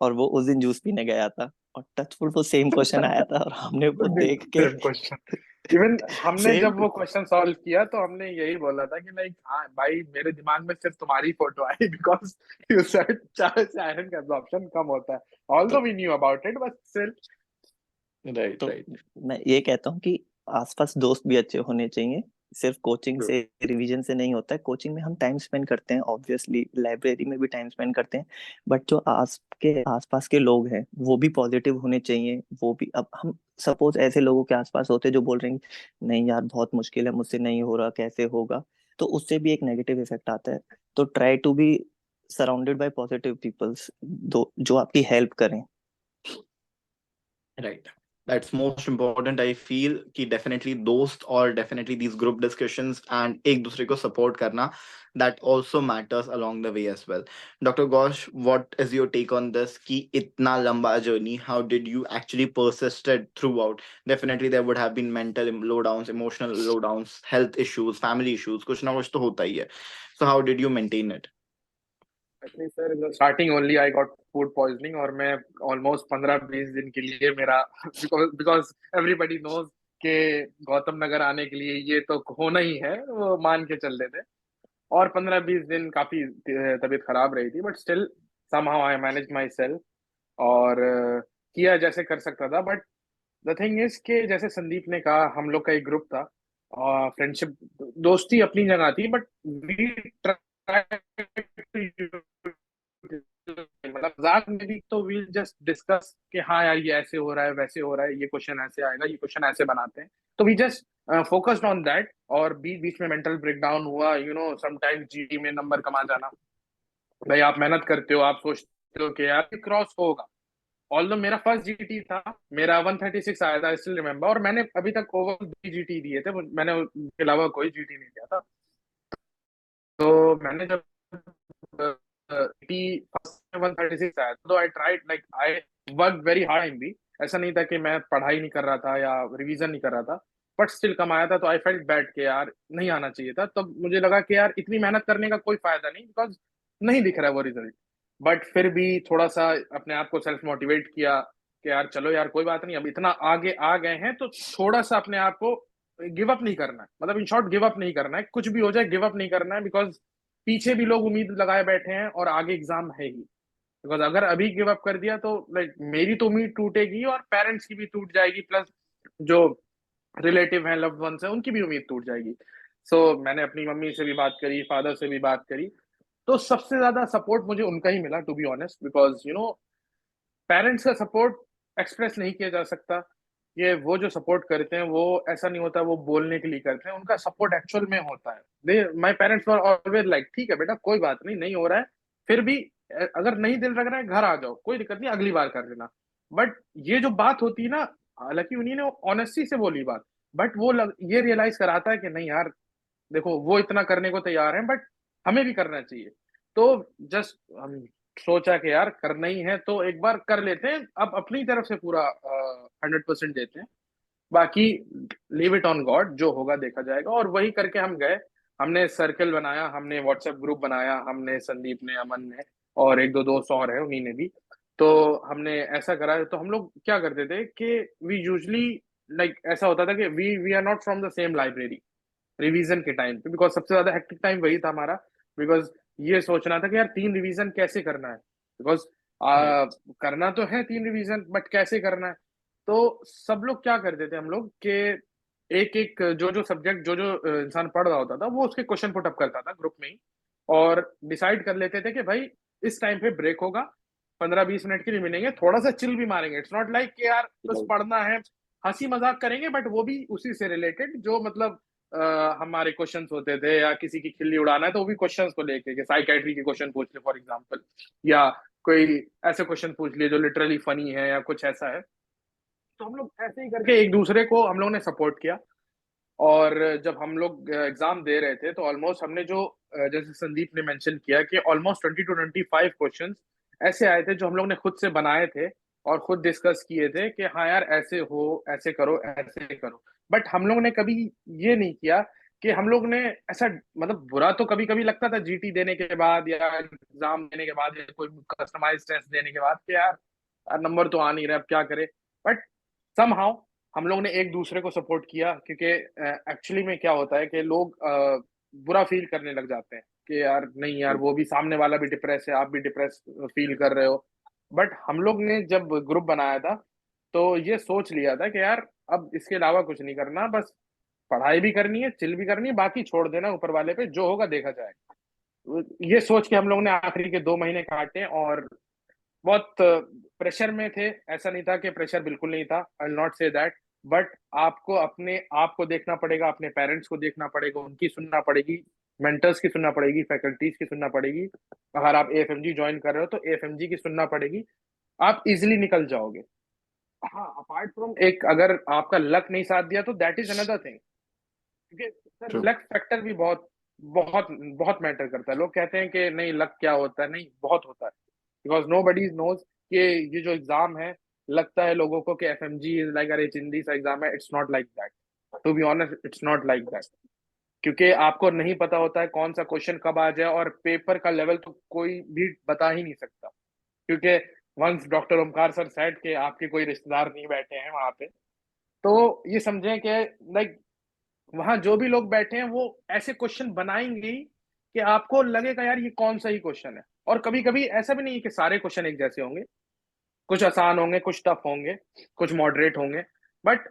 और वो उस दिन जूस पीने गया था, और टचवुड वो सेम क्वेश्चन आया था और हमने वो देख के सेम क्वेश्चन। इवन हमने सेम, जब वो क्वेश्चन सॉल्व किया तो हमने यही बोला था कि लाइक हाँ भाई मेरे दिमाग में सिर्फ तुम्हारी फोटो आई बिकॉज यू सेड चाय से आयरन का एब्जॉर्प्शन कम होता है, although we knew about it but still. Right, तो राइट। मैं ये कहता हूँ कि आसपास दोस्त भी अच्छे होने चाहिए, सिर्फ कोचिंग True. से, रिवीजन से नहीं होता है। कोचिंग में हम टाइम स्पेंड करते हैं, ऑब्वियसली लाइब्रेरी में भी टाइम स्पेंड करते हैं, बट जो आसपास के लोग हैं वो भी पॉजिटिव होने चाहिए। वो भी, अब हम सपोज ऐसे लोगों के आसपास होते हैं जो बोल रहे हैं नहीं यार बहुत मुश्किल है, मुझसे नहीं हो रहा, कैसे होगा, तो उससे भी एक नेगेटिव इफेक्ट आता है। तो try to be surrounded by positive peoples, जो आपकी हेल्प करें। Right. That's most important. I feel कि definitely दोस्त और definitely these group discussions and एक दूसरे को support करना, that also matters along the way as well. Dr. Ghosh, what is your take on this? कि इतना लंबा journey, how did you actually persisted throughout? Definitely there would have been mental lowdowns, emotional lowdowns, health issues, family issues, कुछ ना कुछ तो होता ही है. So how did you maintain it? Actually sir in starting only I got food poisoning और मैं almost 15-20 दिन के लिए मेरा बिकॉज एवरीबॉडी नोज के गौतम नगर आने के लिए ये तो होना ही है, वो मान के चल रहे थे। और 15-20 दिन काफी तबीयत खराब रही थी, but still somehow I manage my self और किया जैसे कर सकता था। बट द थिंग इज के जैसे संदीप ने कहा हम लोग का एक ग्रुप था और फ्रेंडशिप दोस्ती अपनी जगह थी, बट वी मतलब मजाक में भी तो वील जस्ट डिस्कस कि हाँ यार ये ऐसे हो रहा है वैसे हो रहा है, ये क्वेश्चन ऐसे आएगा, ये क्वेश्चन ऐसे बनाते हैं, तो we just focused on that. और बीच में मेंटल ब्रेकडाउन हुआ, यू नो समटाइम्स जीडी में नंबर कमा जाना। भाई आप मेहनत करते हो, आप सोचते हो कि यार क्रॉस होगा। ऑल्दो मेरा फर्स्ट जीटी था, मेरा 136 आया था, आई स्टिल रिमेम्बर, और मैंने अभी तक ओवर जीटी दिए थे, मैंने उसके अलावा कोई जीटी नहीं दिया था। तो मैंने जब फर्स्ट 136 आया तो I tried like I work very hard in B. ऐसा नहीं था कि मैं पढ़ाई नहीं कर रहा था या रिवीजन नहीं कर रहा था, बट स्टिल कम आया था। तो आई फेल्ट बैड के यार नहीं आना चाहिए था, तब मुझे लगा कि यार इतनी मेहनत करने का कोई फायदा नहीं, बिकॉज नहीं दिख रहा है वो रिजल्ट। बट फिर भी थोड़ा सा अपने आप को सेल्फ मोटिवेट किया कि यार चलो यार कोई बात नहीं, अब इतना आगे आ गए हैं तो थोड़ा सा अपने आप को गिव अप नहीं करना है। मतलब इन शॉर्ट गिव अप नहीं करना है, कुछ भी हो जाए गिव अप नहीं करना है, बिकॉज पीछे भी लोग उम्मीद लगाए बैठे हैं और आगे एग्जाम है ही। बिकॉज अगर अभी गिव अप कर दिया तो लाइक मेरी तो उम्मीद टूटेगी और पेरेंट्स की भी टूट जाएगी, प्लस जो रिलेटिव हैं, लव्ड वंस हैं, उनकी भी उम्मीद टूट जाएगी। मैंने अपनी मम्मी से भी बात करी, फादर से भी बात करी, तो सबसे ज्यादा सपोर्ट मुझे उनका ही मिला, to be honest, because you know parents का सपोर्ट एक्सप्रेस नहीं किया जा सकता। ये वो जो सपोर्ट करते हैं वो ऐसा नहीं होता वो बोलने के लिए करते हैं, उनका सपोर्ट एक्चुअल में होता है। They my parents were always like ठीक है बेटा कोई बात नहीं, नहीं हो रहा है, फिर भी अगर नहीं दिल लग रहा है घर आ जाओ, कोई दिक्कत नहीं, अगली बार कर लेना। बट ये जो बात होती है ना, हालांकि उन्हीं ने ऑनेस्टी से बोली बात, बट ये रियलाइज कराता है कि नहीं यार, देखो वो इतना करने को तैयार है, बट हमें भी करना चाहिए। तो जस्ट हम सोचा कि यार करना ही है तो एक बार कर लेते हैं, अब अपनी तरफ से पूरा 100% देते हैं, बाकी लीव इट ऑन गॉड, जो होगा देखा जाएगा। और वही करके हम गए, हमने सर्कल बनाया, हमने व्हाट्सएप ग्रुप बनाया, हमने, संदीप ने, अमन ने, और एक दो दोस्त और है उन्हीं ने भी। तो हमने ऐसा करा, तो हम लोग क्या करते थे कि वी यूजली, लाइक ऐसा होता था कि we are not from the same library revision के टाइम पे, बिकॉज सबसे ज्यादा हेक्टिक टाइम वही था हमारा। बिकॉज ये सोचना था कि यार 3 रिवीजन कैसे करना है, बिकॉज Right. करना तो है 3 रिवीजन, बट कैसे करना है। तो सब लोग क्या करते थे हम लोग कि एक एक जो जो सब्जेक्ट जो जो इंसान पढ़ रहा होता था वो उसके क्वेश्चन पुट अप करता था ग्रुप में ही, और डिसाइड कर लेते थे कि भाई इस टाइम पे ब्रेक होगा, 15-20 मिनट के लिए मिलेंगे, थोड़ा सा चिल भी मारेंगे। इट्स नॉट लाइक कि यार बस Right. पढ़ना है, हंसी मजाक करेंगे, बट वो भी उसी से रिलेटेड जो मतलब हमारे क्वेश्चंस होते थे, या किसी की खिल्ली उड़ाना है तो वो भी क्वेश्चंस को लेके के साइकेट्री के क्वेश्चन पूछ ले फॉर एग्जांपल, या कोई ऐसे क्वेश्चन पूछ लिए जो लिटरली फनी है या कुछ ऐसा है। तो हम लोग ऐसे ही करके एक दूसरे को हम लोग ने सपोर्ट किया। और जब हम लोग एग्जाम दे रहे थे तो ऑलमोस्ट हमने जो जैसे संदीप ने मेंशन किया कि ऑलमोस्ट 20 to 25 क्वेश्चंस ऐसे आए थे जो हम लोग ने खुद से बनाए थे और खुद डिस्कस किए थे कि हाँ यार ऐसे हो, ऐसे करो, ऐसे करो। बट हम लोग ने कभी ये नहीं किया कि हम लोग ने ऐसा, मतलब बुरा तो कभी कभी लगता था जीटी देने के बाद या एग्जाम देने के बाद या कोई कस्टमाइज टेस्ट देने के बाद कि यार नंबर तो आ नहीं रहे, अब क्या करें। बट समहाउ हम लोग ने एक दूसरे को सपोर्ट किया, क्योंकि एक्चुअली में क्या होता है कि लोग बुरा फील करने लग जाते हैं कि यार नहीं यार, वो भी सामने वाला भी डिप्रेस है, आप भी डिप्रेस फील कर रहे हो। बट हम लोग ने जब ग्रुप बनाया था तो ये सोच लिया था कि यार अब इसके अलावा कुछ नहीं करना, बस पढ़ाई भी करनी है, चिल भी करनी है, बाकी छोड़ देना ऊपर वाले पे, जो होगा देखा जाएगा। ये सोच के हम लोग ने आखिरी के 2 महीने काटे, और बहुत प्रेशर में थे। ऐसा नहीं था कि प्रेशर बिल्कुल नहीं था, I will not say that, but आपको अपने आप को देखना पड़ेगा, अपने पेरेंट्स को देखना पड़ेगा, उनकी सुनना पड़ेगी, मेंटर्स की सुनना पड़ेगी, फैकल्टीज की सुनना पड़ेगी। अगर आप एएफएमजी ज्वाइन कर रहे हो तो एएफएमजी की सुनना पड़ेगी, आप इजिली निकल जाओगे। हाँ, अपार्ट फ्रॉम एक, अगर आपका लक नहीं साथ दिया तो दैट इज अनदर थिंग, क्योंकि सर True. लक फैक्टर भी बहुत बहुत बहुत मैटर करता है। लोग कहते हैं कि नहीं लक क्या होता है, नहीं बहुत होता है, बिकॉज नो बडी नोज कि ये जो एग्जाम है, लगता है लोगों को कि एफएमजी इज लाइक अरे चिंदी सा एग्जाम है, it's not like that. To be honest it's not like that, क्योंकि आपको नहीं पता होता है कौन सा क्वेश्चन कब आ जाए, और पेपर का लेवल तो कोई भी बता ही नहीं सकता। क्योंकि once doctor Omkar sir said कि आपके कोई रिश्तेदार नहीं बैठे हैं वहां पे, तो ये समझें कि लाइक वहां जो भी लोग बैठे हैं वो ऐसे क्वेश्चन बनाएंगे ही कि आपको लगेगा यार ये कौन सा ही क्वेश्चन है। और कभी कभी ऐसा भी नहीं है कि सारे क्वेश्चन एक जैसे होंगे, कुछ आसान होंगे, कुछ टफ होंगे, कुछ मॉडरेट होंगे। बट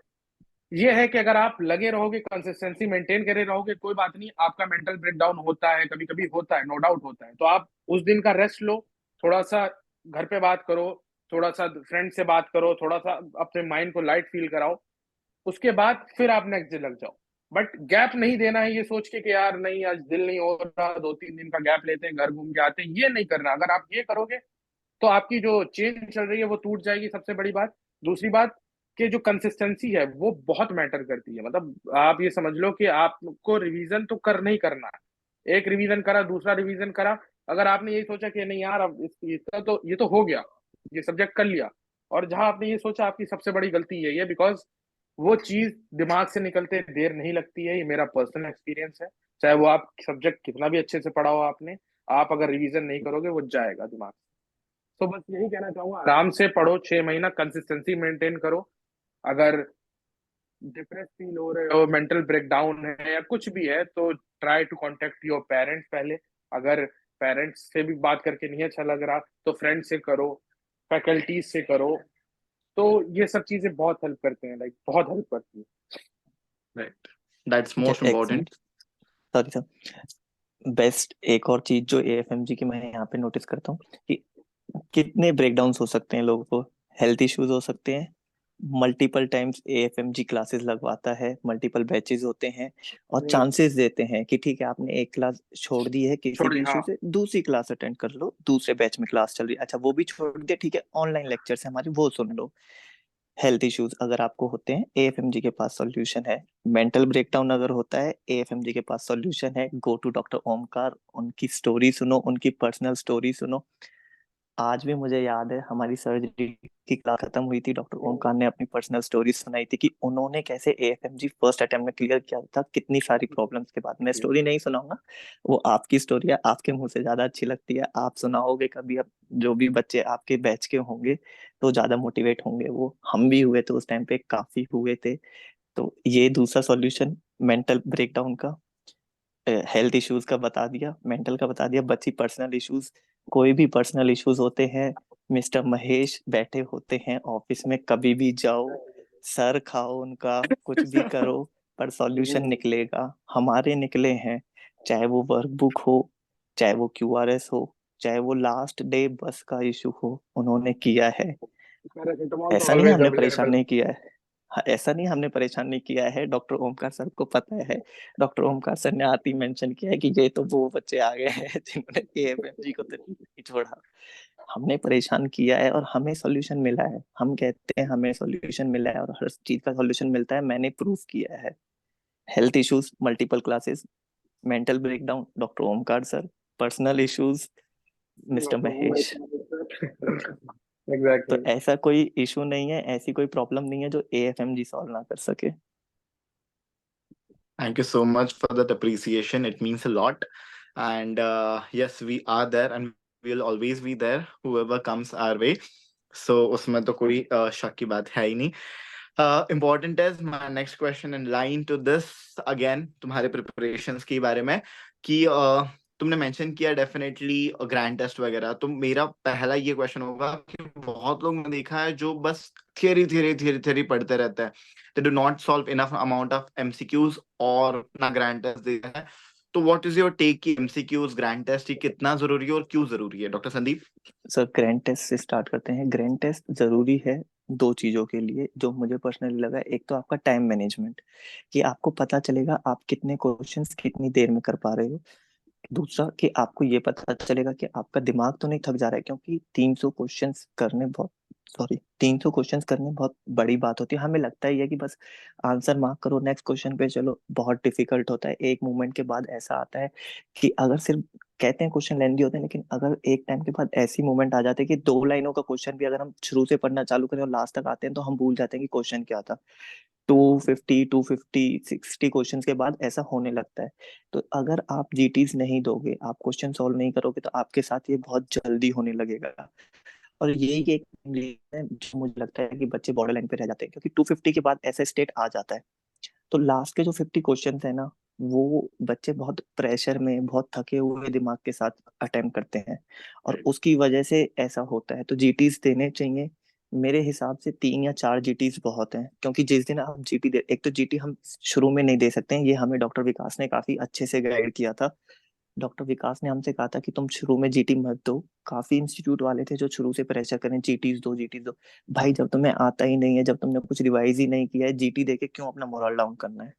ये है कि अगर आप लगे रहोगे, कंसिस्टेंसी मेंटेन करे रहोगे, कोई बात नहीं, आपका मेंटल ब्रेकडाउन होता है, कभी कभी होता है, नो डाउट होता है, तो आप उस दिन का रेस्ट लो, थोड़ा सा घर पे बात करो, थोड़ा सा फ्रेंड से बात करो, थोड़ा सा अपने माइंड को लाइट फील कराओ, उसके बाद फिर आप नेक्स्ट डे लग जाओ। बट गैप नहीं देना है ये सोच के कि यार नहीं आज दिल नहीं हो रहा, 2-3 दिन का गैप लेते हैं, घर घूम के आते हैं, ये नहीं करना। अगर आप ये करोगे तो आपकी जो चेन चल रही है वो टूट जाएगी, सबसे बड़ी बात। दूसरी बात कि जो कंसिस्टेंसी है वो बहुत मैटर करती है। मतलब आप ये समझ लो कि आपको रिवीजन तो करना ही करना है, एक रिवीजन करा, दूसरा रिवीजन करा, अगर आपने यही सोचा कि नहीं यार अब इसका तो ये तो हो गया, ये सब्जेक्ट कर लिया, और जहां आपने ये सोचा, आपकी सबसे बड़ी गलती यही है, बिकॉज वो चीज दिमाग से निकलते देर नहीं लगती है, ये मेरा पर्सनल एक्सपीरियंस है। चाहे वो आप सब्जेक्ट कितना भी अच्छे से पढ़ा हो आपने, आप अगर रिवीजन नहीं करोगे वो जाएगा दिमाग। तो बस यही कहना चाहूंगा, आराम से पढ़ो, 6 महीना कंसिस्टेंसी मेंटेन करो। अगर डिप्रेस फील हो रहे हो, मेंटल ब्रेकडाउन है या कुछ भी है, तो try to contact your parents पहले। अगर पेरेंट्स से भी बात करके नहीं अच्छा लग रहा तो फ्रेंड से करो, फैकल्टीज से करो। तो ये सब चीजें बहुत हेल्प करते हैं, लाइक बहुत हेल्प करती है। Right. That's most important. Sorry sir, best एक और चीज जो एएफएमजी की मैं यहाँ पे नोटिस करता हूँ कि कितने ब्रेकडाउन्स हो सकते हैं लोगों को, हेल्थ इश्यूज हो सकते हैं, मल्टीपल टाइम्स एएफएमजी क्लासेस लगवाता है, मल्टीपल बैचेस होते हैं, और चांसेस देते हैं कि ठीक है आपने एक क्लास छोड़ दी है किसी भी इशू हाँ, से, दूसरी क्लास अटेंड कर लो, दूसरे बैच में क्लास चल रही है, अच्छा वो भी छोड़ दिया, ठीक है ऑनलाइन लेक्चर्स है हमारे वो सुन लो। हेल्थ इश्यूज अगर आपको होते हैं, एएफएमजी के पास सॉल्यूशन है। मेंटल ब्रेकडाउन अगर होता है, एएफएमजी के पास सॉल्यूशन है। गो टू डॉक्टर ओमकार, उनकी स्टोरी सुनो, उनकी पर्सनल स्टोरी सुनो। आज भी मुझे याद है, हमारी सर्जरी की क्लास खत्म हुई थी, डॉक्टर ओमकार ने अपनी पर्सनल स्टोरी सुनाई थी कि उन्होंने कैसे एएफएमजी फर्स्ट अटेम्प्ट में क्लियर किया था, कितनी सारी प्रॉब्लम्स के बाद। मैं स्टोरी नहीं सुनाऊंगा, वो आपकी स्टोरी है, आपके मुंह से ज्यादा अच्छी लगती है, आप सुनाओगे कभी। अब जो भी बच्चे आपके बैच के होंगे तो ज्यादा मोटिवेट होंगे। वो हम भी हुए थे उस टाइम पे, काफी हुए थे। तो ये दूसरा सॉल्यूशन मेंटल ब्रेकडाउन का। हेल्थ इश्यूज का बता दिया, मेंटल का बता दिया, बची पर्सनल इश्यूज। कोई भी पर्सनल इश्यूज होते हैं, मिस्टर महेश बैठे होते हैं ऑफिस में, कभी भी जाओ, सर खाओ उनका, कुछ भी करो, पर सॉल्यूशन निकलेगा। हमारे निकले हैं, चाहे वो वर्कबुक हो, चाहे वो क्यूआरएस हो, चाहे वो लास्ट डे बस का इशू हो, उन्होंने किया है। पैरासिटामॉल तो ऐसा नहीं ऑलवेज हमने परेशान अवेलेबल। नहीं किया है। हाँ, ऐसा नहीं हमने परेशान नहीं किया है, डॉक्टर ओमकार सर को पता है। डॉक्टर ओमकार सर ने आते ही मेंशन किया है कि ये तो वो बच्चे आ गए हैं जिन्होंने एएफएमजी को तो नहीं छोड़ा। हमने परेशान किया है और हमें सॉल्यूशन मिला है। हम कहते हैं हमें सॉल्यूशन मिला है, और हर चीज का सॉल्यूशन मिलता है, मैंने प्रूफ किया है। Health issues multiple classes, mental breakdown doctor Omkar sir, personal issues mister Mahesh. तो एग्जैक्टली। ऐसा कोई इशू नहीं है, ऐसी कोई प्रॉब्लम नहीं है जो एएफएमजी सॉल्व ना कर सके। Thank you so much for that appreciation. It means a lot. And yes, we are there and we'll always be there, whoever comes our way. So उसमें तो कोई शक की बात है ही नहीं. Important is my next question in line to this again, तुम्हारे preparations के बारे में कि तुमने मेंशन किया डेफिनेटली ग्रैंड टेस्ट वगैरह. तो मेरा पहला ये क्वेश्चन होगा कि बहुत लोग मैंने देखा है जो बस थियरी थियरी थियरी थियरी पढ़ते रहते हैं. They do not solve enough amount of MCQs और ना ग्रैंड टेस्ट देते हैं. तो व्हाट इज योर टेक कि MCQs ग्रैंड टेस्ट ये कितना जरूरी है और क्यों जरूरी है, doctor Sandeep? Sir grand test से स्टार्ट करते हैं। ग्रैंड टेस्ट जरूरी है दो चीजों के लिए जो मुझे पर्सनली लगा। एक तो आपका टाइम मैनेजमेंट, कि आपको पता चलेगा आप कितने क्वेश्चंस कितनी देर में कर पा रहे हो। दूसरा कि आपको ये पता चलेगा कि आपका दिमाग तो नहीं थक जा रहा है, क्योंकि 300 क्वेश्चंस करने बहुत, सॉरी, 300 क्वेश्चंस करने बहुत बड़ी बात होती है। हमें लगता ही है कि बस आंसर मार्क करो, नेक्स्ट क्वेश्चन पे चलो। बहुत डिफिकल्ट होता है। एक मोमेंट के बाद ऐसा आता है कि अगर सिर्फ, कहते हैं क्वेश्चन लेंदी होते हैं, लेकिन अगर एक टाइम के बाद ऐसी मोमेंट आ जाते हैं कि 2 लाइनों का क्वेश्चन भी अगर हम शुरू से पढ़ना चालू करें और लास्ट तक आते हैं तो हम भूल जाते हैं कि क्वेश्चन क्या था। 250 क्वेश्चंस के बाद ऐसा होने लगता है। तो अगर आप जीटीज नहीं दोगे, आप क्वेश्चन सॉल्व नहीं करोगे, तो आपके साथ ये बहुत जल्दी होने लगेगा। और यही एक रीजन है जो मुझे लगता है कि बच्चे बॉर्डर लाइन पे रह जाते हैं, क्योंकि 250 के बाद ऐसा स्टेट आ जाता है। तो लास्ट के जो 50 क्वेश्चन है ना, वो बच्चे बहुत प्रेशर में, बहुत थके हुए दिमाग के साथ अटेम्प्ट करते हैं, और उसकी वजह से ऐसा होता है। तो जीटीज देने चाहिए। मेरे हिसाब से 3 या 4 जीटीज बहुत हैं, क्योंकि जिस दिन आप जीटी दे, एक तो जीटी हम शुरू में नहीं दे सकते हैं, ये हमें डॉक्टर विकास ने काफी अच्छे से गाइड किया था। डॉक्टर विकास ने हमसे कहा था कि तुम शुरू में जीटी मत दो। काफी इंस्टीट्यूट वाले थे जो शुरू से प्रेशर करें, जीटीज दो, जीटीज दो। भाई जब तुम्हें आता ही नहीं है, जब तुमने कुछ रिवाइज ही नहीं किया है, जीटी देके क्यों अपना मोरल डाउन करना है?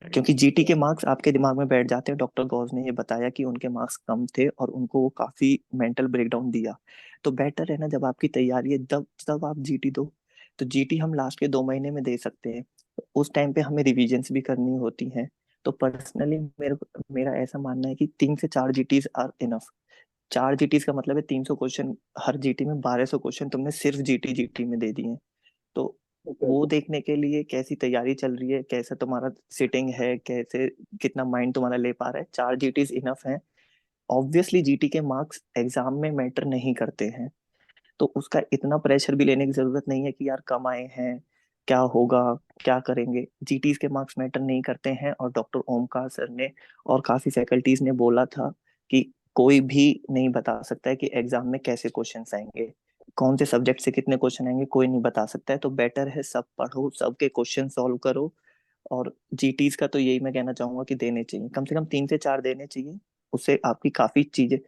क्योंकि जीटी के मार्क्स आपके दिमाग में बैठ जाते हैं। डॉक्टर गौज ने ये बताया कि उनके मार्क्स कम थे और उनको वो काफी मेंटल ब्रेकडाउन दिया। तो बेटर है ना, जब आपकी तैयारी है तब तब आप जीटी दो। तो जीटी हम लास्ट के 2 महीने में दे सकते हैं। उस टाइम पे हमें रिविजन्स भी करनी होती हैं। तो पर्सनली मेरा ऐसा मानना है कि 3 से 4 जीटीज आर इनफ। 4 जीटीज का मतलब है 300 क्वेश्चन, हर जीटी में 1200 क्वेश्चन तुमने सिर्फ जीटी जीटी में दे दिए। तो वो देखने के लिए कैसी तैयारी चल रही है, कैसा तुम्हारा सिटिंग है, कैसे कितना माइंड तुम्हारा ले पा रहा है, 4 जीटीज इनफ है। ऑब्वियसली जीटी के मार्क्स एग्जाम में मैटर नहीं करते हैं, तो उसका इतना प्रेशर भी लेने की जरूरत नहीं है कि यार कम आए हैं, क्या होगा, क्या करेंगे। जीटीज के मार्क्स मैटर नहीं करते हैं। और डॉक्टर ओमकार सर ने और काफी फैकल्टीज ने बोला था कि कोई भी नहीं बता सकता है कि एग्जाम में कैसे क्वेश्चंस आएंगे, कौन से सब्जेक्ट से कितने क्वेश्चन आएंगे, कोई नहीं बता सकता है। तो बेटर है सब पढ़ो, सबके क्वेश्चन सॉल्व करो। और जीटीज का तो यही मैं कहना चाहूंगा कि देने चाहिए, कम से कम 3 से 4 देने चाहिए। उससे आपकी काफी चीजें,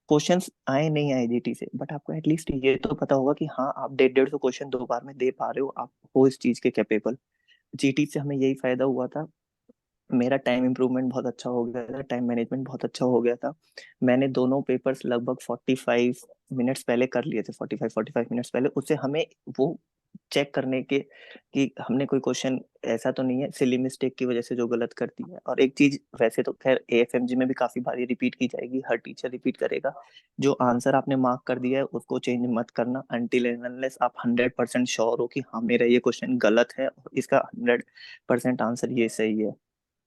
क्वेश्चंस आए नहीं आए जीटी से, बट आपको एटलीस्ट ये तो पता होगा कि हाँ आप 150 क्वेश्चन 2 बार में दे पा रहे हो, आप हो इस चीज के कैपेबल। जीटी से हमें यही फायदा हुआ था। मेरा टाइम इंप्रूवमेंट बहुत अच्छा हो गया था, टाइम मैनेजमेंट बहुत अच्छा हो गया था। मैंने दोनों पेपर्स लगभग 45 मिनट्स पहले कर लिए थे, 45 मिनट्स पहले। उससे हमें वो चेक करने के कि हमने कोई क्वेश्चन ऐसा तो नहीं है सिली मिस्टेक की वजह से जो गलत कर दी है। और एक चीज वैसे तो खैर एएफएमजी में भी काफी बार रिपीट की जाएगी, हर टीचर रिपीट करेगा, जो आंसर आपने मार्क कर दिया है उसको चेंज मत करना अनटिल एंड अनलेस आप 100% श्योर हो कि हाँ मेरा ये क्वेश्चन गलत है और इसका 100% आंसर ये सही है।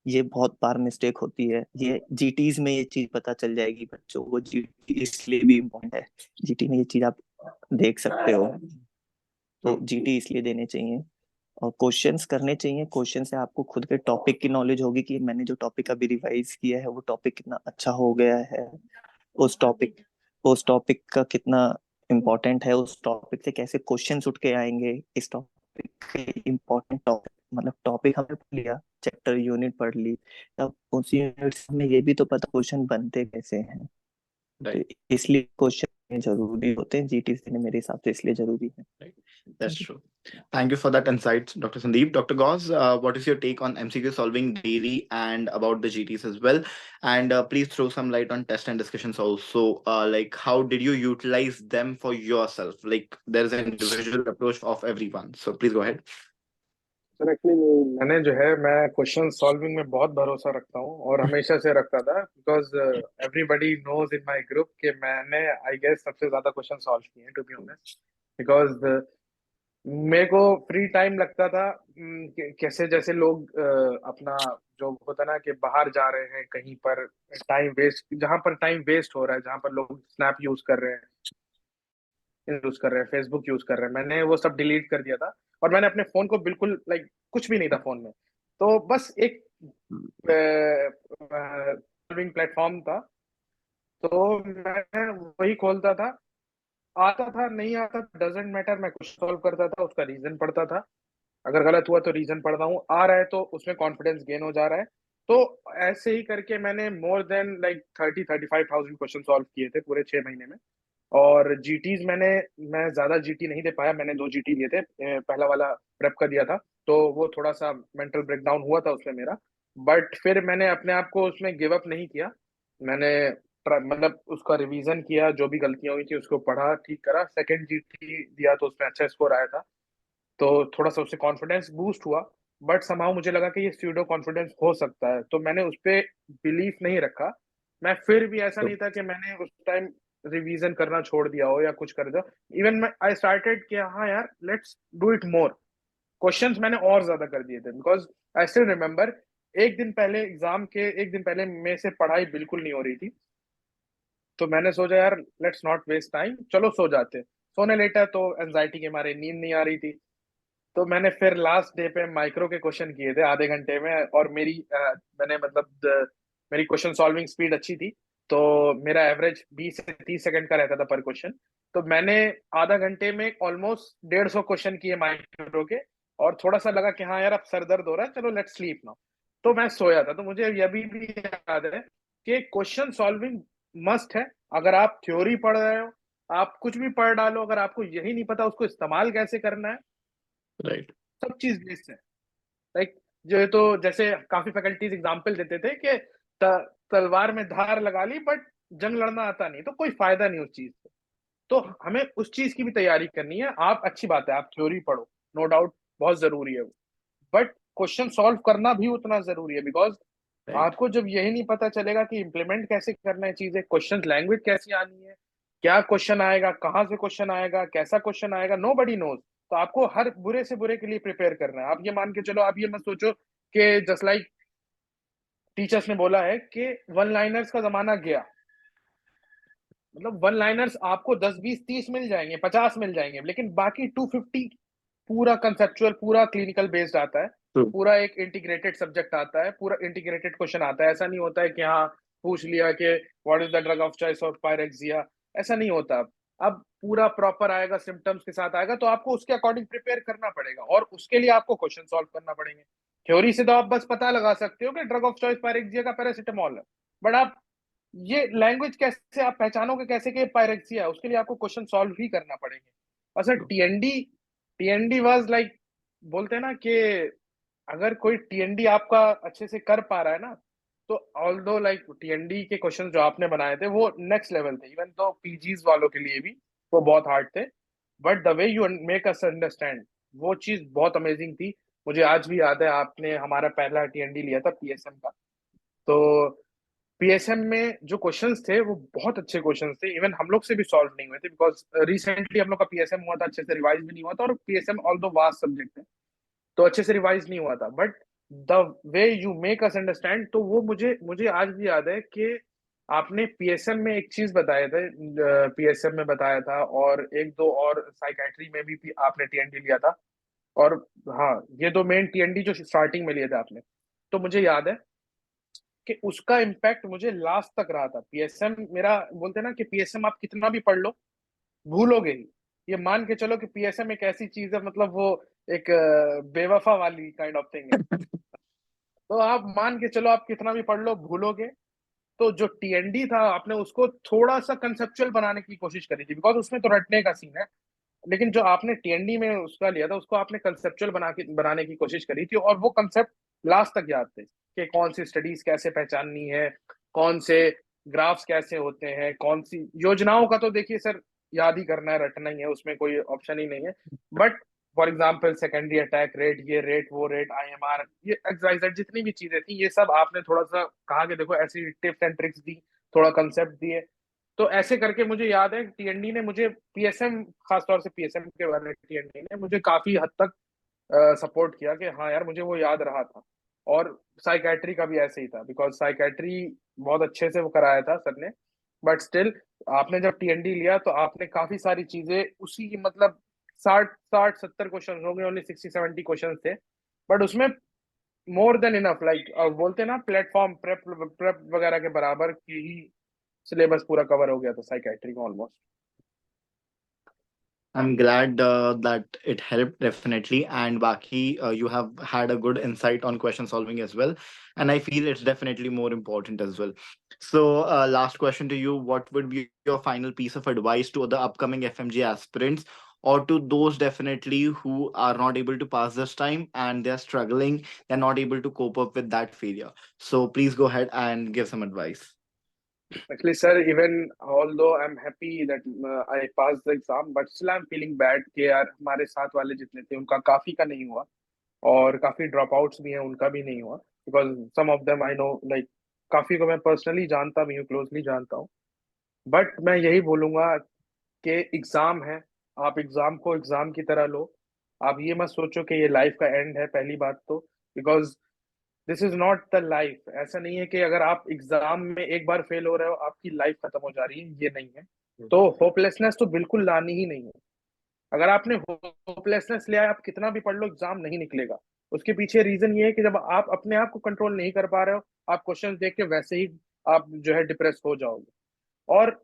ये बहुत बार मिस्टेक होती है, ये जीटीज में ये चीज पता चल जाएगी बच्चों को, जीटी इसलिए भी इम्पोर्टेंट है, जीटी में ये चीज आप देख सकते हो। तो जीटी इसलिए देने चाहिए और क्वेश्चंस करने चाहिए। क्वेश्चन से आपको खुद के टॉपिक की नॉलेज होगी कि मैंने जो टॉपिक अभी रिवाइज किया है वो टॉपिक कितना अच्छा हो गया है, उस टॉपिक उस टॉपिक का कितना इम्पोर्टेंट है, उस टॉपिक से कैसे क्वेश्चंस उठ के आएंगे, इस टॉपिक के इम्पोर्टेंट टॉपिक मतलब टॉपिक हमने पढ़ लिया, चैप्टर यूनिट पढ़ ली, तब उस यूनिट से हमें ये भी तो पता क्वेश्चन बनते कैसे हैं। तो Right. इसलिए क्वेश्चन जरूरी होते हैं, जीटी ने मेरे हिसाब से इसलिए जरूरी है। That's true. Thank you for that insight, Dr. Sandeep. Dr. Gauze, what is your take on MCQ solving daily and about the GTs as well? And please throw some light on test and discussions also. Like, how did you utilize them for yourself? Like, there is an individual approach of everyone. So please go ahead. Sir actually मैंने जो है मैं question solving में बहुत भरोसा रखता हूँ और हमेशा से रखता था, because everybody knows in my group कि मैंने आई गेस सबसे ज्यादा क्वेश्चन सॉल्व किए हैं, टू बी ऑनेस्ट। बिकॉज मेरे को फ्री टाइम लगता था कैसे जैसे लोग अपना जो होता ना कि बाहर जा रहे हैं कहीं पर, टाइम वेस्ट, जहां पर टाइम वेस्ट हो रहा है, जहां पर लोग स्नैप यूज कर रहे हैं, यूज कर रहे हैं, फेसबुक यूज कर रहे हैं, मैंने वो सब डिलीट कर दिया था। और मैंने अपने फोन को बिल्कुल लाइक कुछ भी नहीं था फोन में, तो बस एक सॉल्विंग प्लेटफॉर्म था, तो मैं वही खोलता था। आता था नहीं आता डजेंट मैटर, मैं कुछ सॉल्व करता था, उसका रीजन पढ़ता था, अगर गलत हुआ तो रीजन पढ़ रहा हूँ, आ रहा है तो उसमें कॉन्फिडेंस गेन हो जा रहा है। तो ऐसे ही करके मैंने more than like 35,000 question solve किए थे पूरे 6 महीने में। और जीटीज मैं ज्यादा जीटी नहीं दे पाया, मैंने 2 जीटी दिए थे, पहला वाला प्रेप का दिया था, तो वो थोड़ा सा मेंटल ब्रेकडाउन हुआ था उसमें मेरा। बट फिर मैंने अपने आप को उसमें गिव अप नहीं किया, मैंने मतलब उसका रिवीजन किया, जो भी गलतियां हुई थी उसको पढ़ा, ठीक करा, सेकंड जीटी दिया तो उसमें अच्छा स्कोर आया था, तो थोड़ा सा उससे कॉन्फिडेंस बूस्ट हुआ। बट समाउ मुझे लगा कि ये स्यूडो कॉन्फिडेंस हो सकता है, तो मैंने उस पर बिलीफ नहीं रखा। मैं फिर भी ऐसा नहीं था कि मैंने उस टाइम रिवीजन करना छोड़ दिया हो या कुछ कर दिया। इवन मैं आई स्टार्टेड कि हाँ यार let's do it more, questions मैंने और ज्यादा कर दिए थे, बिकॉज आई स्टिल रिमेम्बर एक दिन पहले एग्जाम के एक दिन पहले मेरे से पढ़ाई बिल्कुल नहीं हो रही थी, तो मैंने सोचा यार लेट्स नॉट वेस्ट टाइम, चलो सो जाते। सोने लेटा तो एंजाइटी के मारे नींद नहीं आ रही थी, तो मैंने फिर लास्ट डे पे माइक्रो के क्वेश्चन किए थे आधे घंटे में, और मैंने मतलब मेरी क्वेश्चन सॉल्विंग स्पीड अच्छी थी, तो मेरा एवरेज 20 से 30 सेकंड का रहता था पर क्वेश्चन। तो मैंने आधा घंटे में ऑलमोस्ट 150 क्वेश्चन किए माइक्रो के, और थोड़ा सा लगा कि हाँ यार अब सर दर्द हो रहा है, चलो लेट्स स्लीप नाउ, तो मैं सोया था। तो मुझे ये भी याद है कि क्वेश्चन सॉल्विंग मस्ट है। अगर आप थ्योरी पढ़ रहे हो, आप कुछ भी पढ़ डालो, अगर आपको यही नहीं पता उसको इस्तेमाल कैसे करना है, Right. सब चीज वेस्ट है। लाइक जो है, तो जैसे काफी फैकल्टीज एग्जांपल देते थे कि तलवार में धार लगा ली बट जंग लड़ना आता नहीं, तो कोई फायदा नहीं उस चीज से। तो हमें उस चीज की भी तैयारी करनी है। आप अच्छी बात है आप थ्योरी पढ़ो, नो डाउट बहुत जरूरी है वो, बट क्वेश्चन सॉल्व करना भी उतना जरूरी है, बिकॉज Right. आपको जब यही नहीं पता चलेगा कि इम्प्लीमेंट कैसे करना है चीजें, क्वेश्चन लैंग्वेज कैसी आनी है, क्या क्वेश्चन आएगा, कहाँ से क्वेश्चन आएगा, कैसा क्वेश्चन आएगा, नो बडी नोज। तो आपको हर बुरे से बुरे के लिए प्रिपेयर करना है। आप ये मान के चलो, आप ये मत सोचो कि जस्ट लाइक टीचर्स ने बोला है कि वन लाइनर्स का जमाना गया, मतलब वन लाइनर्स आपको 10 20 30 मिल जाएंगे, 50 मिल जाएंगे, लेकिन बाकी 250 पूरा कंसेप्चुअल, पूरा क्लिनिकल बेस्ड आता है, True. पूरा एक इंटीग्रेटेड सब्जेक्ट आता है, पूरा इंटीग्रेटेड क्वेश्चन आता है। ऐसा नहीं होता है कि हाँ पूछ लिया कि what is the drug of choice of pyrexia, ऐसा नहीं होता। अब पूरा प्रॉपर आएगा, सिम्टम्स के साथ आएगा, तो आपको उसके अकॉर्डिंग प्रिपेयर करना पड़ेगा, और उसके लिए आपको क्वेश्चन सॉल्व करना पड़ेंगे। थ्योरी से तो आप बस पता लगा सकते हो कि ड्रग ऑफ चॉइस पायरेक्सिया का पैरासिटामोल है, बट आप ये लैंग्वेज कैसे आप पहचानोगे कैसे कि पायरेक्सिया है, उसके लिए आपको क्वेश्चन सॉल्व ही करना पड़ेंगे। और सर टीएनडी वाज लाइक, बोलते हैं ना कि अगर कोई टीएनडी आपका अच्छे से कर पा रहा है ना, तो ऑल्दो लाइक टीएनडी के क्वेश्चन जो आपने बनाए थे वो नेक्स्ट लेवल थे, इवन तो पीजीज वालों के लिए भी वो बहुत हार्ड थे, but the way you make us understand वो चीज बहुत अमेजिंग थी। मुझे आज भी याद है, आपने हमारा पहला टीएनडी लिया था पीएसएम का। तो पीएसएम में जो क्वेश्चंस थे वो बहुत अच्छे क्वेश्चंस थे, इवन हम लोग से भी सॉल्व नहीं हुए थे, बिकॉज रिसेंटली हम लोग का पीएसएम हुआ था, अच्छे से रिवाइज भी नहीं हुआ था, और पीएसएम ऑल दो वास्ट सब्जेक्ट है तो अच्छे से रिवाइज नहीं हुआ था। But the way you make us understand, तो वो मुझे मुझे आज भी याद है कि आपने पीएसएम में एक चीज बताया था, पीएसएम में बताया था, और एक दो और साइकेट्री में भी आपने टीएनडी लिया था। और हाँ, ये दो मेन टीएनडी जो स्टार्टिंग में लिए थे आपने, तो मुझे याद है कि उसका इम्पैक्ट मुझे लास्ट तक रहा था। पीएसएम मेरा, बोलते हैं ना कि पीएसएम आप कितना भी पढ़ लो भूलोगे ही। ये मान के चलो कि पीएसएम एक ऐसी चीज है, मतलब वो एक बेवफा वाली काइंड ऑफ थिंग है। तो आप मान के चलो, आप कितना भी पढ़ लो भूलोगे। तो जो टीएनडी था, आपने उसको थोड़ा सा कंसेप्चुअल बनाने की कोशिश करी थी, बिकॉज उसमें तो रटने का सीन है। लेकिन जो आपने टीएनडी में उसका लिया था, उसको आपने कंसेप्चुअल बनाने की कोशिश करी थी, और वो कंसेप्ट लास्ट तक याद थे कि कौन सी स्टडीज कैसे पहचाननी है, कौन से ग्राफ्स कैसे होते हैं, कौन सी योजनाओं का तो देखिए सर, याद ही करना है, रटना ही है, उसमें कोई ऑप्शन ही नहीं है। But for example secondary attack rate, ये रेट वो रेट, आईएमआर, ये एक्सवाइजेड जितनी भी चीजें थी, ये सब आपने थोड़ा सा कहा कि देखो ऐसी टिप्स एंड ट्रिक्स दी, थोड़ा कंसेप्ट दिए। तो ऐसे करके मुझे याद है टीएनडी ने मुझे, पीएसएम खासतौर से पीएसएम के वाले टीएनडी ने मुझे काफी हद तक सपोर्ट किया कि हाँ यार मुझे वो याद रहा था। और साइकेट्री का भी ऐसे ही था, बिकॉज साइकेट्री बहुत अच्छे से वो कराया था सर ने। बट स्टिल, आपने जब टीएनडी लिया तो आपने काफी सारी चीजें उसी की, मतलब 60-70 क्वेश्चन हो गए, ओनली 60-70 क्वेश्चन थे, बट उसमें मोर देन इनफ, लाइक बोलते हैं ना, प्लेटफॉर्म प्रेप प्रेप वगैरह के बराबर की ही सिलेबस पूरा कवर हो गया था साइकेट्री का almost. I'm glad that it helped definitely, and Baki, you have had a good insight on question solving as well, and I feel it's definitely more important as well. So, last question to you: what would be your final piece of advice to the upcoming FMG aspirants, or to those definitely who are not able to pass this time and they're struggling, they're not able to cope up with that failure? So, please go ahead and give some advice. Actually, sir, even although I'm happy that I passed the exam, but still I'm feeling bad कि यार हमारे साथ वाले जितने थे उनका काफी का नहीं हुआ, और काफी ड्रॉप आउट्स भी हैं उनका भी नहीं हुआ, because some of them I know, like काफी को मैं पर्सनली जानता भी हूँ, क्लोजली जानता हूँ। बट मैं यही बोलूंगा कि एग्जाम है, आप एग्जाम को एग्जाम की तरह लो। आप ये मत सोचो कि ये लाइफ का एंड है, पहली बात तो, because this is not the life. ऐसा नहीं है कि अगर आप एग्जाम में एक बार फेल हो रहे हो आपकी लाइफ खत्म हो जा रही है, ये नहीं है। तो होपलेसनेस तो बिल्कुल लानी ही नहीं है। अगर आपने होपलेसनेस लिया है, आप कितना भी पढ़ लो एग्जाम नहीं निकलेगा। उसके पीछे रीजन ये है कि जब आप अपने आप को कंट्रोल नहीं कर पा रहे हो, आप क्वेश्चन देख के वैसे ही आप जो है डिप्रेस हो जाओगे। और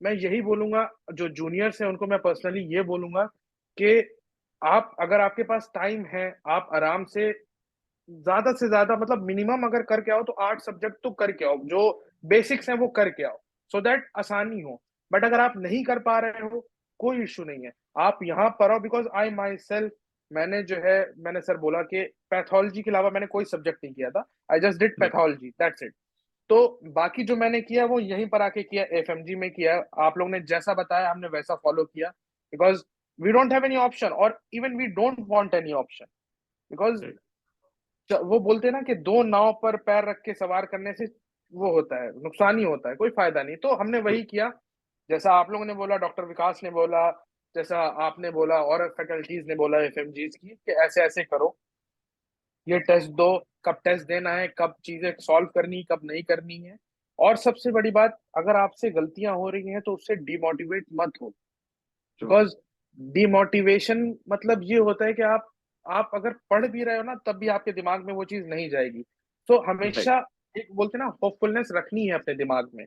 मैं यही बोलूंगा, जो जूनियर्स हैं उनको मैं पर्सनली ये बोलूंगा कि आप, अगर आपके पास टाइम है, आप आराम से ज्यादा, मतलब मिनिमम अगर करके आओ तो 8 सब्जेक्ट तो करके आओ, जो बेसिक्स हैं वो करके आओ, सो दैट आसानी हो। बट अगर आप नहीं कर पा रहे हो, कोई इश्यू नहीं है, आप यहाँ पर आओ, बिकॉज आई माई सेल्फ, मैंने जो है, मैंने सर बोला कि पैथोलॉजी के अलावा मैंने कोई सब्जेक्ट नहीं किया था, I just did pathology, that's it. तो बाकी जो मैंने किया वो यहीं पर आके किया, एफएमजी में किया। आप लोग ने जैसा बताया हमने वैसा फॉलो किया, because we don't have any option, और even we don't want any option, because वो बोलते हैं ना कि दो नाव पर पैर रख के सवार करने से वो होता है, नुकसान ही होता है, कोई फायदा नहीं। तो हमने वही किया, जैसा आप लोगों ने बोला, डॉक्टर विकास ने बोला, जैसा आपने बोला, और फैकल्टीज ने बोला एफएमजीज की, कि ऐसे ऐसे करो, ये टेस्ट दो, कब टेस्ट देना है, कब चीजें सॉल्व करनी, कब नहीं करनी है। और सबसे बड़ी बात, अगर आपसे गलतियां हो रही हैं तो उससे डिमोटिवेट मत हो, बिकॉज डिमोटिवेशन मतलब ये होता है कि आप अगर पढ़ भी रहे हो ना, तब भी आपके दिमाग में वो चीज नहीं जाएगी। तो हमेशा एक, बोलते हैं ना, होपफुलनेस रखनी है अपने दिमाग में।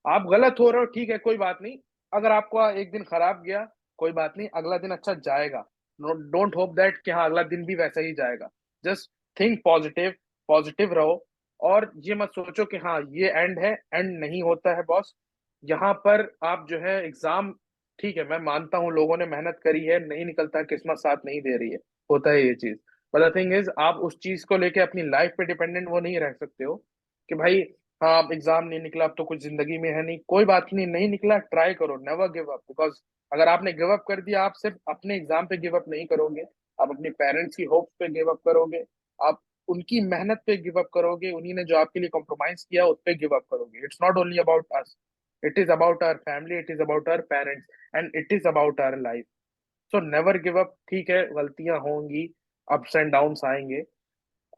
आप गलत हो रहे हो, ठीक है, कोई बात नहीं। अगर आपको एक दिन खराब गया, कोई बात नहीं, अगला दिन अच्छा जाएगा। डोंट होप दैट कि हाँ अगला दिन भी वैसा ही जाएगा। जस्ट थिंक पॉजिटिव, पॉजिटिव रहो। और ये मत सोचो कि हाँ ये एंड है, एंड नहीं होता है बॉस। यहाँ पर आप जो है एग्जाम, ठीक है, मैं मानता हूँ लोगों ने मेहनत करी है, नहीं निकलता, किस्मत साथ नहीं दे रही है, होता है ये चीज। बट द थिंग इज, आप उस चीज को लेके अपनी लाइफ पे डिपेंडेंट वो नहीं रह सकते हो कि भाई हाँ अब एग्जाम नहीं निकला, अब तो कुछ जिंदगी में है नहीं। कोई बात नहीं, नहीं निकला, ट्राई करो, नेवर गिव अप, बिकॉज अगर आपने गिव अप कर दिया, आप सिर्फ अपने एग्जाम पे गिव अप नहीं करोगे, आप अपने पेरेंट्स की होप्स पे गिव अप करोगे, आप उनकी मेहनत पे गिव अप करोगे, उन्हीं ने जो आपके लिए कॉम्प्रोमाइज किया उस पे गिव अप करोगे। It's not only about us, it is about our family, it is about our parents, and it is about our life. So never give up. ठीक है, गलतियां होंगी, अप्स एंड डाउन्स आएंगे,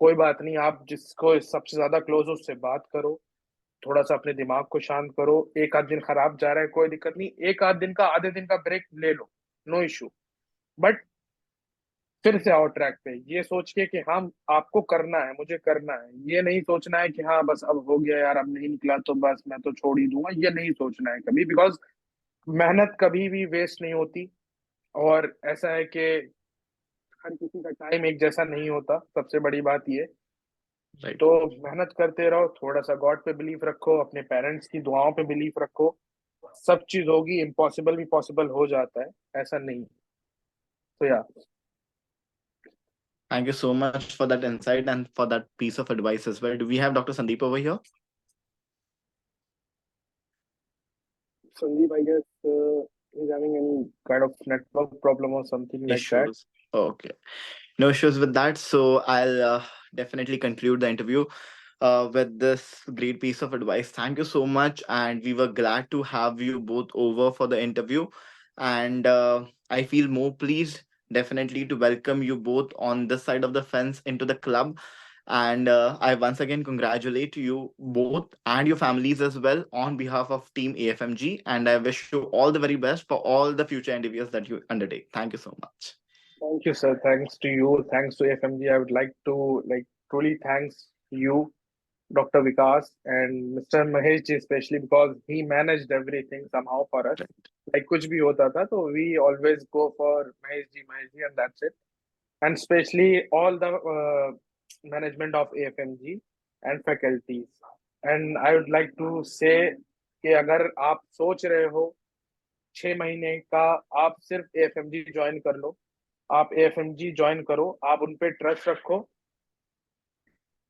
कोई बात नहीं। आप जिसको सबसे ज्यादा क्लोज हो उससे बात करो, थोड़ा सा अपने दिमाग को शांत करो। एक आध दिन खराब जा रहा है, कोई दिक्कत नहीं, एक आध दिन का, आधे दिन का ब्रेक ले लो, नो इशू। बट फिर से आओ ट्रैक पे, ये सोच के कि हाँ आपको करना है, मुझे करना है। ये नहीं सोचना है कि हाँ बस अब हो गया यार, अब नहीं निकला तो बस मैं तो छोड़ ही दूंगा, ये नहीं सोचना है कभी, बिकॉज मेहनत कभी भी वेस्ट नहीं होती। और ऐसा है कि हर किसी का टाइम एक जैसा नहीं होता, सबसे बड़ी बात ये। Right. तो मेहनत करते रहो, थोड़ा सा गॉड पे बिलीव रखो, अपने पेरेंट्स की दुआओं पे बिलीव रखो, सब चीज होगी। इम्पॉसिबल भी पॉसिबल हो जाता है, ऐसा नहीं। तो या Thank you so much for that insight and for that piece of advice as well. Do we have Dr. Sandeep over here? Sandeep, I guess he's having any kind of network problem or something like that. Issues. Okay. No issues with that. So I'll definitely conclude the interview with this great piece of advice. Thank you so much. And we were glad to have you both over for the interview. And I feel more pleased definitely to welcome you both on this side of the fence into the club. And I once again congratulate you both and your families as well on behalf of Team AFMG. And I wish you all the very best for all the future endeavors that you undertake. Thank you so much. Thank you, sir. Thanks to you. Thanks to FMG. I would like to truly thanks you, Dr. Vikas, and Mr. Mahesh ji, especially because he managed everything somehow for us. Like कुछ भी होता था, तो we always go for Mahesh ji, and that's it. And especially all the management of AFMG and faculties. And I would like to say कि अगर आप सोच रहे हो 6 महीने का, आप सिर्फ AFMG ज्वाइन कर लो, आप AFMG ज्वाइन करो, आप उन पे ट्रस्ट रखो,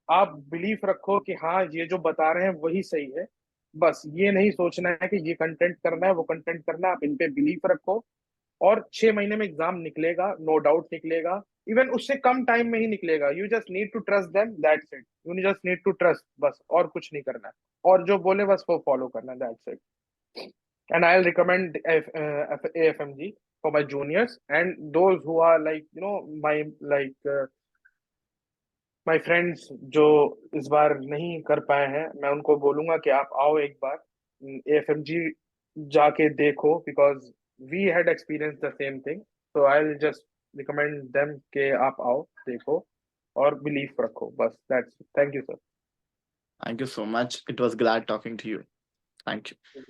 आप बिलीफ रखो कि हाँ ये जो बता रहे हैं वही सही है। बस ये नहीं सोचना है कि ये कंटेंट करना है, वो कंटेंट करना है, आप इन पे बिलीफ रखो। और 6 महीने में एग्जाम निकलेगा, नो डाउट निकलेगा, इवन उससे कम टाइम में ही निकलेगा। You just need to trust them, that's it. You just need to trust, बस, और कुछ नहीं करना है। और जो बोले बस वो फॉलो करना है, that's it. And I'll recommend AFMG for my juniors and those who are my my friends जो इस बार नहीं कर पाए हैं, मैं उनको बोलूंगा कि आप आओ एक बार AFMG जाके देखो, because we had experienced the same thing. So I'll just recommend them कि आप आओ देखो और belief रखो, बस, that's it. Thank you, sir. Thank you so much. It was glad talking to you. Thank you.